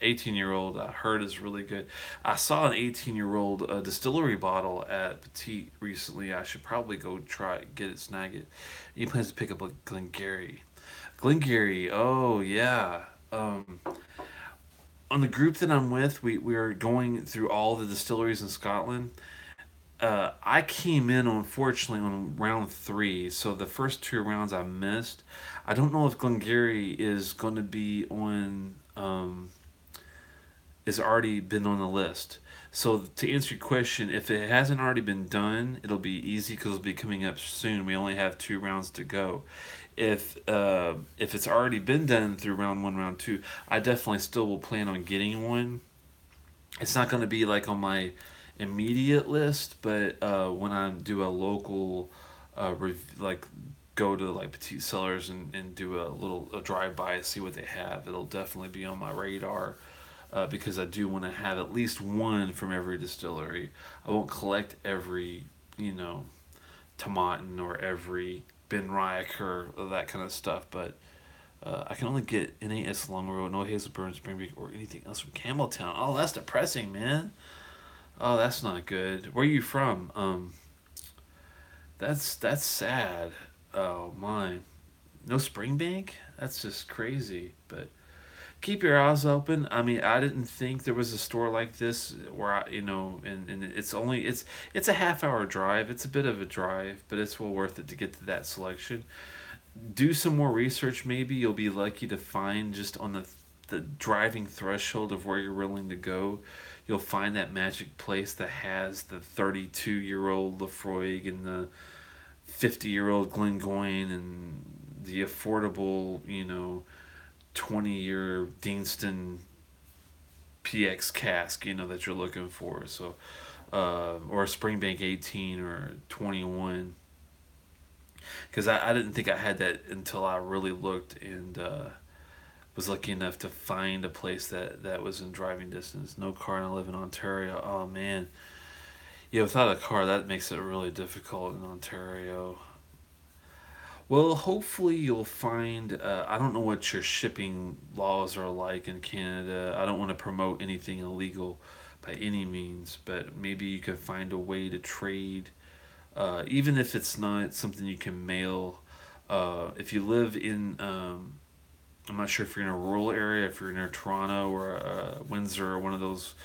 18-year-old I heard is really good. I saw an 18-year-old distillery bottle at Petite recently. I should probably go get it, snag it. He plans to pick up a Glengarry. Glengarry, oh yeah. On the group that I'm with, we are going through all the distilleries in Scotland. I came in unfortunately on round three, so the first two rounds I missed. I don't know if Glengarry is going to be on is already been on the list. So to answer your question, if it hasn't already been done, it'll be easy because it'll be coming up soon. We only have two rounds to go. If it's already been done through round one, round two, I definitely still will plan on getting one. It's not going to be like on my immediate list, but when I do a local, like go to like petite sellers and do a drive by, see what they have, it'll definitely be on my radar because I do want to have at least one from every distillery. I won't collect every, Tomatin or every Ben Riker or that kind of stuff, but I can only get NAS Long Road, no Hazelburn, Springbrook, or anything else from Campbelltown. Oh, that's depressing, man. Oh, that's not good. Where are you from? That's sad. Oh my, no Springbank. That's just crazy. But keep your eyes open. I mean, I didn't think there was a store like this where and it's a half-hour drive. It's a bit of a drive, but it's well worth it to get to that selection. Do some more research. Maybe you'll be lucky to find just on the driving threshold of where you're willing to go. You'll find that magic place that has the 32-year-old Lafroig and the 50-year-old Glengoyne and the affordable, 20-year Deanston PX cask, that you're looking for. So, or a Springbank 18 or 21. Because I didn't think I had that until I really looked and was lucky enough to find a place that was in driving distance. No car, and I live in Ontario. Oh, man. Yeah, without a car, that makes it really difficult in Ontario. Well, hopefully you'll find. I don't know what your shipping laws are like in Canada. I don't want to promote anything illegal by any means, but maybe you could find a way to trade, even if it's not something you can mail. If you live in, I'm not sure if you're in a rural area, if you're near Toronto or Windsor or one of those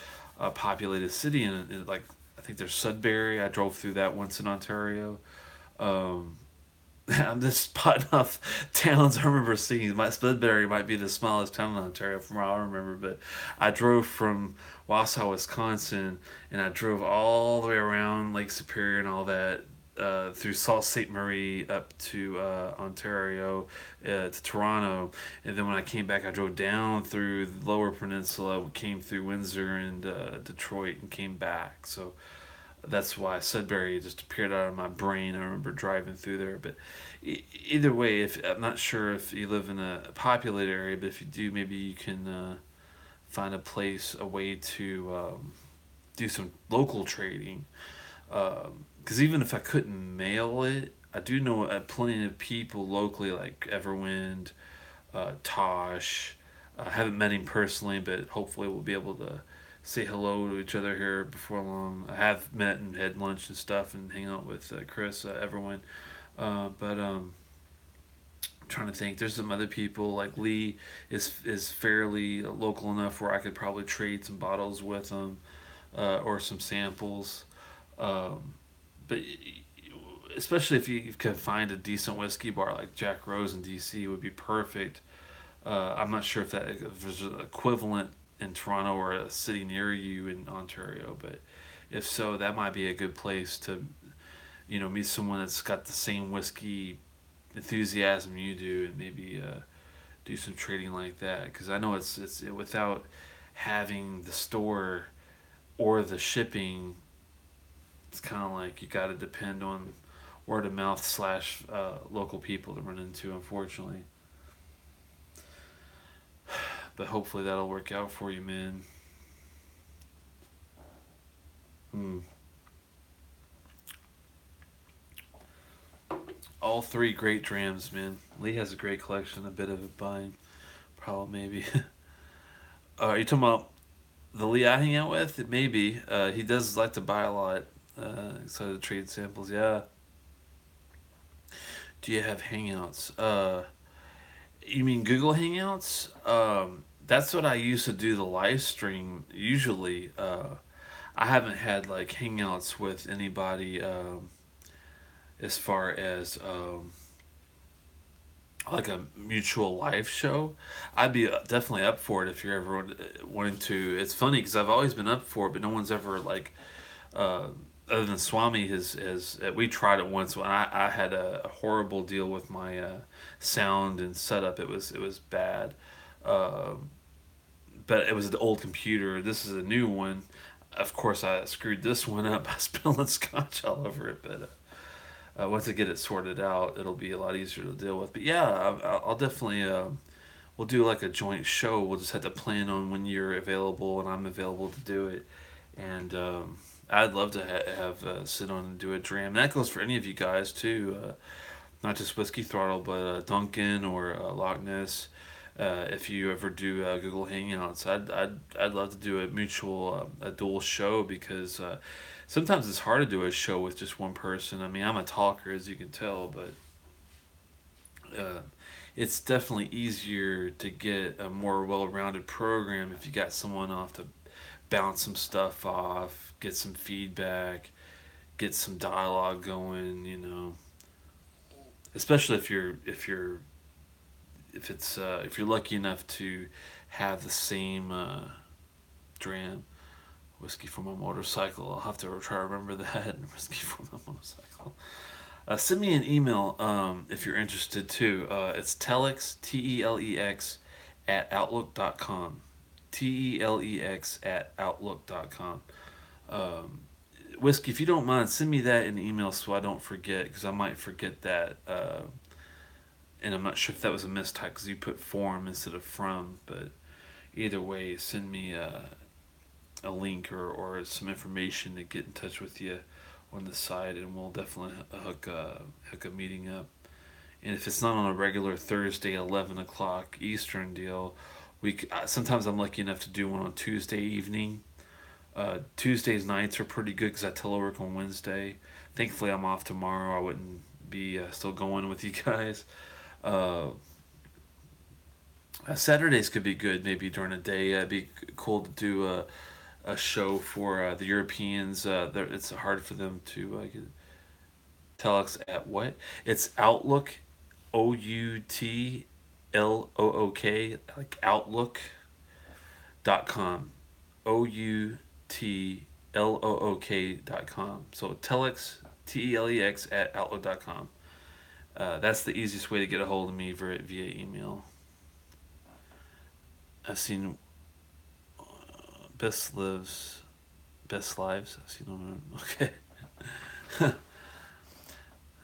populated city, and like I think there's Sudbury. I drove through that once in Ontario. Um, I'm just spotting off towns I remember seeing. My Sudbury might be the smallest town in Ontario from what I remember, but I drove from Wausau, Wisconsin, and I drove all the way around Lake Superior and all that through Sault Ste. Marie up to Ontario, to Toronto, and then when I came back, I drove down through the Lower Peninsula, came through Windsor and Detroit, and came back. So that's why Sudbury just appeared out of my brain. I remember driving through there, but either way, if I'm not sure if you live in a populated area, but if you do, maybe you can find a place, a way to do some local trading. Because even if I couldn't mail it, I do know plenty of people locally, like Everwind, Tosh. I haven't met him personally, but hopefully we'll be able to say hello to each other here before long. I have met and had lunch and stuff and hang out with Chris, everyone. But I'm trying to think. There's some other people like Lee is fairly local enough where I could probably trade some bottles with him or some samples. Um, but especially if you can find a decent whiskey bar like Jack Rose in DC would be perfect. I'm not sure if there's an equivalent in Toronto or a city near you in Ontario, but if so, that might be a good place to meet someone that's got the same whiskey enthusiasm you do, and maybe do some trading like that. Because I know it's without having the store or the shipping, it's kind of like you got to depend on word of mouth slash local people to run into, unfortunately. But hopefully that'll work out for you, man. Hmm. All three great drams, man. Lee has a great collection, a bit of a buying problem, maybe. Are you talking about the Lee I hang out with? Maybe. He does like to buy a lot. So to trade samples, yeah. Do you have Hangouts? You mean Google Hangouts? That's what I used to do the live stream. Usually, I haven't had like Hangouts with anybody as far as like a mutual live show. I'd be definitely up for it if you're ever wanting to. It's funny because I've always been up for it, but no one's ever like uh, other than Swami has we tried it once when I had a horrible deal with my sound and setup. It was bad, uh, but it was an old computer. This is a new one. Of course, I screwed this one up by spilling scotch all over it. But once I get it sorted out, it'll be a lot easier to deal with. But yeah, I'll definitely we'll do like a joint show. We'll just have to plan on when you're available and I'm available to do it. And I'd love to have sit on and do a dram. And that goes for any of you guys too, not just Whiskey Throttle, but Duncan or Loch Ness. If you ever do Google Hangouts, I'd love to do a mutual a dual show because sometimes it's hard to do a show with just one person. I mean, I'm a talker, as you can tell, but uh, it's definitely easier to get a more well-rounded program if you got someone off to bounce some stuff off, get some feedback, get some dialogue going. Especially if you're lucky enough to have the same dram. Whiskey for my motorcycle. I'll have to try to remember that. Whiskey for my motorcycle. Send me an email if you're interested too. It's Telex, Telex, at Outlook.com. Telex at Outlook.com. Um, Whiskey, if you don't mind, send me that in the email so I don't forget, because I might forget that. And I'm not sure if that was a mistype because you put form instead of from, but either way, send me a link or some information to get in touch with you on the site, and we'll definitely hook a meeting up. And if it's not on a regular Thursday 11 o'clock Eastern deal, sometimes I'm lucky enough to do one on Tuesday evening. Tuesdays nights are pretty good because I telework on Wednesday. Thankfully, I'm off tomorrow. I wouldn't be still going with you guys. Uh, Saturdays could be good, maybe during the day. It'd be cool to do a show for the Europeans. It's hard for them to tell us at what. It's Outlook, Outlook, like Outlook.com. Outlook.com. So Telex, Telex at Outlook.com. That's the easiest way to get a hold of me via email. I've seen Best Lives, Best Lives. I've seen them. Okay.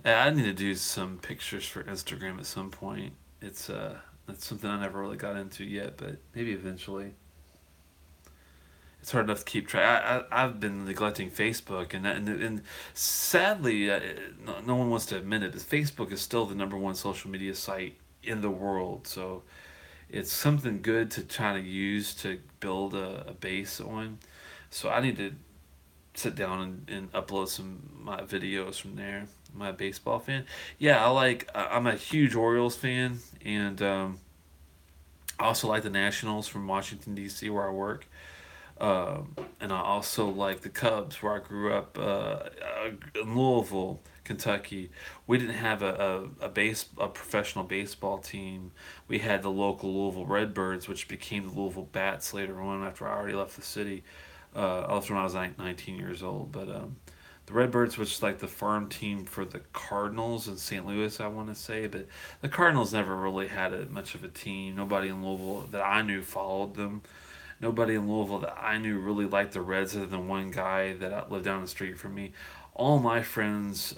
Yeah, I need to do some pictures for Instagram at some point. That's something I never really got into yet, but maybe eventually. It's hard enough to keep track. I've been neglecting Facebook, and sadly, no one wants to admit it, but Facebook is still the number one social media site in the world. So it's something good to try to use to build a base on. So I need to sit down and upload some my videos from there. My baseball fan. Yeah, I'm a huge Orioles fan, and I also like the Nationals from Washington D.C. where I work. And I also like the Cubs, where I grew up in Louisville, Kentucky. We didn't have a professional baseball team. We had the local Louisville Redbirds, which became the Louisville Bats later on after I already left the city. Also when I was like 19 years old. But the Redbirds was like the farm team for the Cardinals in St. Louis, I want to say. But the Cardinals never really had much of a team. Nobody in Louisville that I knew followed them. Nobody in Louisville that I knew really liked the Reds other than one guy that lived down the street from me. All my friends,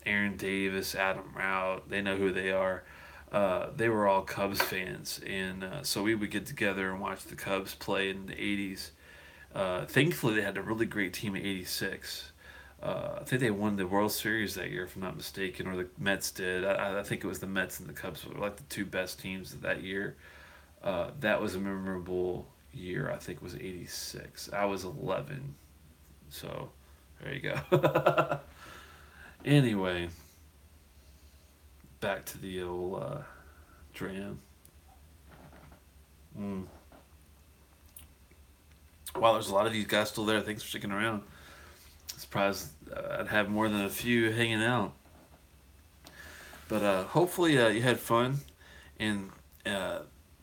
Aaron Davis, Adam Rout, they know who they are. They were all Cubs fans, and so we would get together and watch the Cubs play in the '80s. Thankfully, they had a really great team in '86. I think they won the World Series that year, if I'm not mistaken, or the Mets did. I think it was the Mets and the Cubs were like the two best teams that year. That was a memorable year. I think it was '86. I was 11, so there you go. Anyway, back to the old dram. Mm. Wow, there's a lot of these guys still there. Thanks for sticking around. Surprised I'd have more than a few hanging out. But hopefully you had fun, and uh,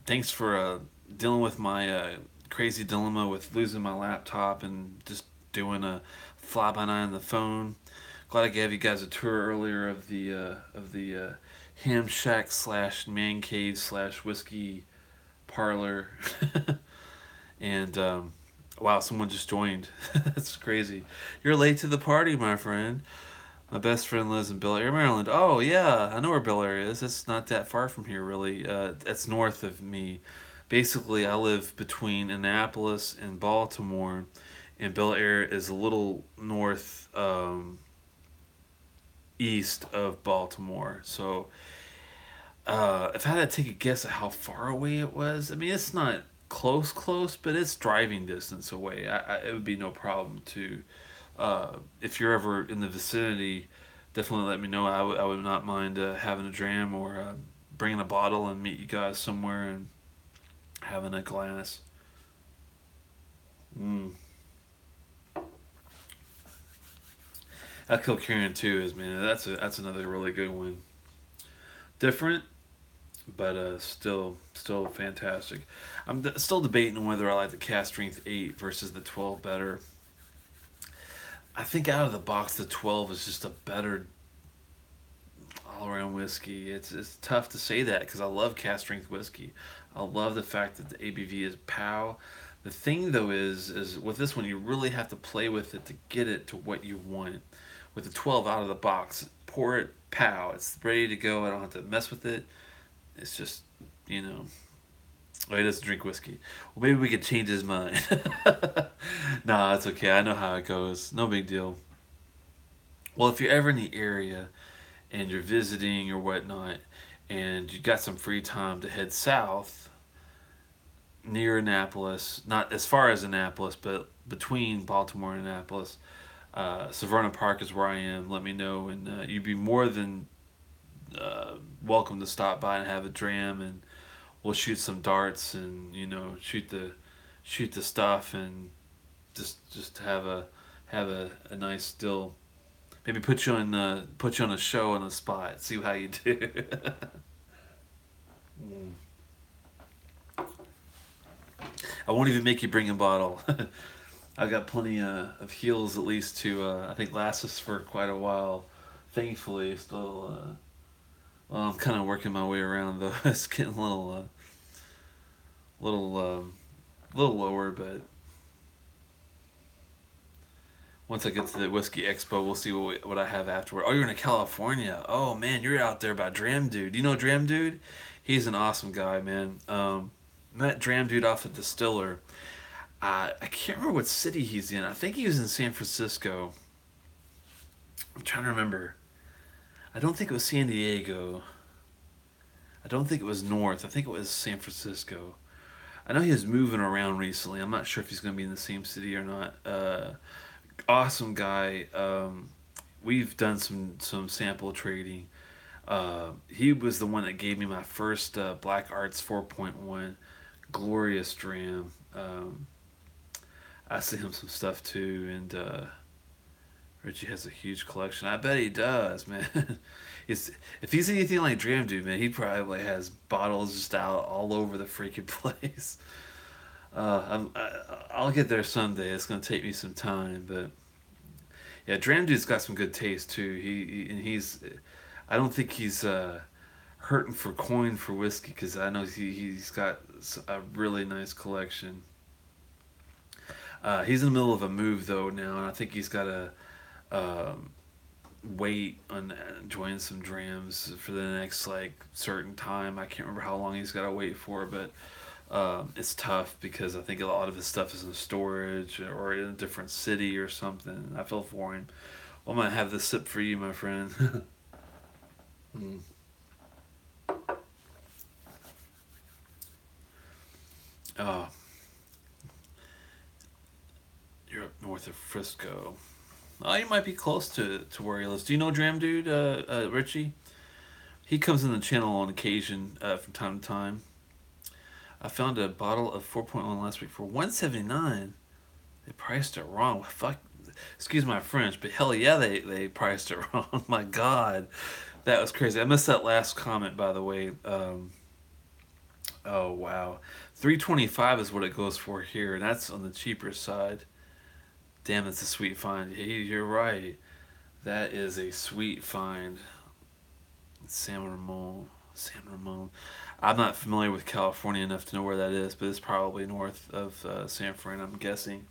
thanks for dealing with my crazy dilemma with losing my laptop and just doing a fly by night on the phone. Glad I gave you guys a tour earlier of the ham shack slash man cave slash whiskey parlor, and wow, someone just joined. That's crazy. You're late to the party, my friend. My best friend lives in Bel Air, Maryland. Oh yeah, I know where Bel Air is. It's not that far from here, really. It's north of me. Basically, I live between Annapolis and Baltimore, and Bel Air is a little north east of Baltimore. So If I had to take a guess at how far away it was, I mean, it's not close, but it's driving distance away. It would be no problem to, if you're ever in the vicinity, definitely let me know. I would not mind having a dram or bringing a bottle and meet you guys somewhere and having a glass. Mm. That Kilkerran too is, man. That's another really good one. Different, but still fantastic. Still debating whether I like the Cask Strength 8 versus the 12 better. I think out of the box, the 12 is just a better all around whiskey. It's tough to say that because I love Cask Strength whiskey. I love the fact that the ABV is pow. The thing though is with this one you really have to play with it to get it to what you want. With the 12 out of the box, pour it, pow. It's ready to go. I don't have to mess with it. It's just, you know, oh, he doesn't drink whiskey. Well, maybe we could change his mind. Nah, it's okay. I know how it goes. No big deal. Well, if you're ever in the area and you're visiting or whatnot, and you got some free time to head south near Annapolis, not as far as Annapolis, but between Baltimore and Annapolis, Severna Park is where I am. Let me know, and you'd be more than welcome to stop by and have a dram, and we'll shoot some darts, and shoot the stuff, and just have a nice still. Maybe put you on a show on the spot. See how you do. Mm. I won't even make you bring a bottle. I've got plenty of heels at least to I think last us for quite a while. Thankfully, still. Well, I'm kind of working my way around though. It's getting little, little lower, but once I get to the whiskey expo, we'll see what I have afterward. Oh, you're in California. Oh man, you're out there by Dram Dude. You know Dram Dude? He's an awesome guy, man. Met Dram Dude off at Distiller. I can't remember what city he's in. I think he was in San Francisco. I'm trying to remember. I don't think it was San Diego. I don't think it was North. I think it was San Francisco. I know he was moving around recently. I'm not sure if he's going to be in the same city or not. Awesome guy. We've done some sample trading. He was the one that gave me my first Black Arts 4.1 glorious dram. I sent him some stuff too, and Richie has a huge collection. I bet he does, man. It's, if he's anything like Dram Dude, man, he probably has bottles just out all over the freaking place. I'll get there someday. It's gonna take me some time, but yeah, Dram Dude's got some good taste too. And he's, I don't think he's hurting for coin for whiskey because I know he's got a really nice collection. He's in the middle of a move though now, and I think he's got to um, wait on enjoying some drams for the next like certain time. I can't remember how long he's got to wait for, but it's tough because I think a lot of his stuff is in storage or in a different city or something. I feel for him. Well, I'm gonna have this sip for you, my friend. Mm. Oh, you're up north of Frisco. Oh, you might be close to where he lives. Do you know Dram Dude, Richie? He comes in the channel on occasion from time to time. I found a bottle of 4.1 last week for 179. They priced it wrong. Fuck, excuse my French, but hell yeah, they priced it wrong. My God, that was crazy. I missed that last comment, by the way. Oh wow, 325 is what it goes for here, and that's on the cheaper side. Damn, that's a sweet find. Hey, you're right. That is a sweet find. San Ramon. San Ramon. I'm not familiar with California enough to know where that is, but it's probably north of San Fran, I'm guessing.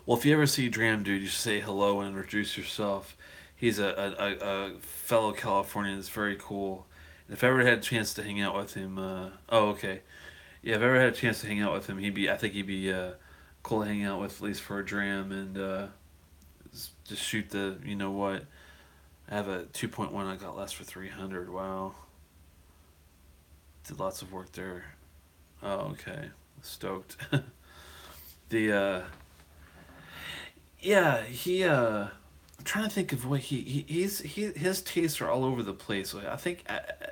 Well, if you ever see Dram Dude, you should say hello and introduce yourself. He's a fellow Californian that's very cool. And if I ever had a chance to hang out with him, oh, okay. Yeah, if I ever had a chance to hang out with him, I think he'd be cool to hang out with at least for a dram and just shoot the, you know what. I have a 2.1 I got last for 300. Wow. Did lots of work there. Oh, okay. Stoked. the Yeah, I'm trying to think of what his tastes are all over the place. So I think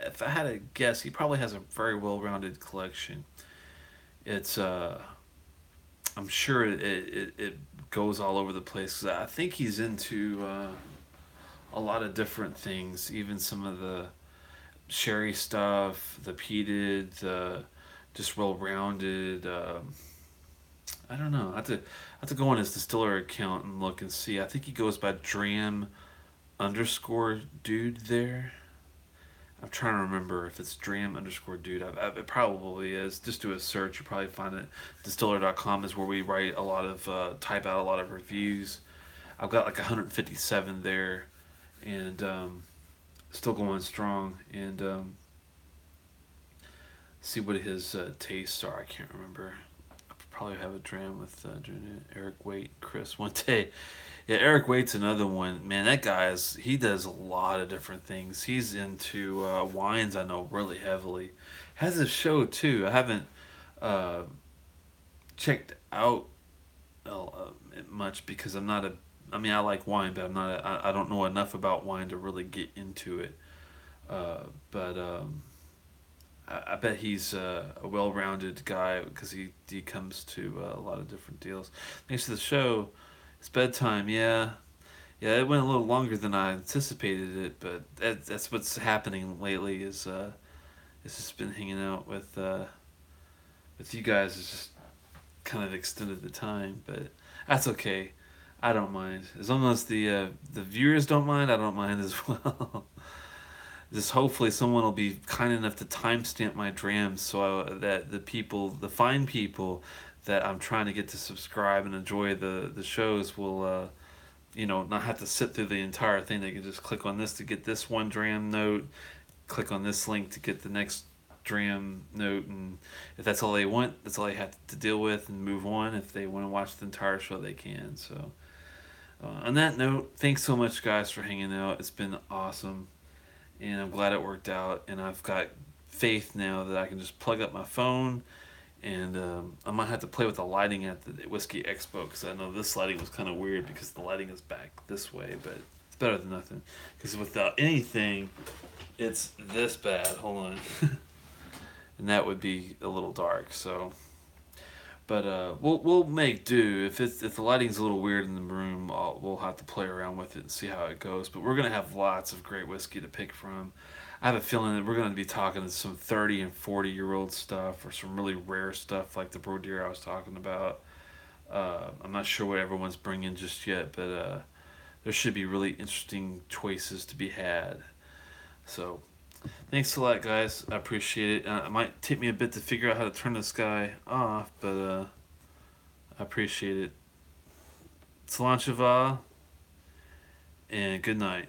if I had to guess, he probably has a very well-rounded collection. It's I'm sure it goes all over the place. 'Cause I think he's into a lot of different things, even some of the sherry stuff, the peated, the just well-rounded. I don't know. I have to go on his distiller account and look and see. I think he goes by Dram underscore dude there. I'm trying to remember if it's Dram underscore dude. It probably is. Just do a search. You probably find it. Distiller.com is where we write a lot of, type out a lot of reviews. I've got like 157 there, and still going strong. And see what his tastes are. I can't remember. I probably have a dram with Eric Waite, Chris one day. Yeah, Eric Waite's another one. Man, that guy he does a lot of different things. He's into wines, I know, really heavily. Has a show too. I haven't uh, checked out much because I'm not a. I mean, I like wine, but I'm not. I don't know enough about wine to really get into it. But I bet he's a well-rounded guy because he comes to a lot of different deals. Thanks to the show, it's bedtime. Yeah, yeah, it went a little longer than I anticipated it, but that's what's happening lately. Is just been hanging out with you guys. It's just kind of extended the time, but that's okay. I don't mind as long as the viewers don't mind. I don't mind as well. Just hopefully someone will be kind enough to timestamp my drams that the fine people that I'm trying to get to subscribe and enjoy the shows will not have to sit through the entire thing. They can just click on this to get this one dram note, click on this link to get the next dram note, and if that's all they want, that's all they have to deal with and move on. If they want to watch the entire show, they can. So on that note, thanks so much, guys, for hanging out. It's been awesome, and I'm glad it worked out. And I've got faith now that I can just plug up my phone, and I might have to play with the lighting at the Whiskey Expo because I know this lighting was kind of weird because the lighting is back this way, but it's better than nothing. Because without anything, it's this bad. Hold on, and that would be a little dark. So, but we'll make do. If the lighting's a little weird in the room, we'll have to play around with it and see how it goes. But we're gonna have lots of great whiskey to pick from. I have a feeling that we're going to be talking to some 30 and 40-year-old stuff or some really rare stuff like the Brodeer I was talking about. I'm not sure what everyone's bringing just yet, but there should be really interesting choices to be had. So, thanks a lot, guys. I appreciate it. It might take me a bit to figure out how to turn this guy off, but I appreciate it. Salancheva, and good night.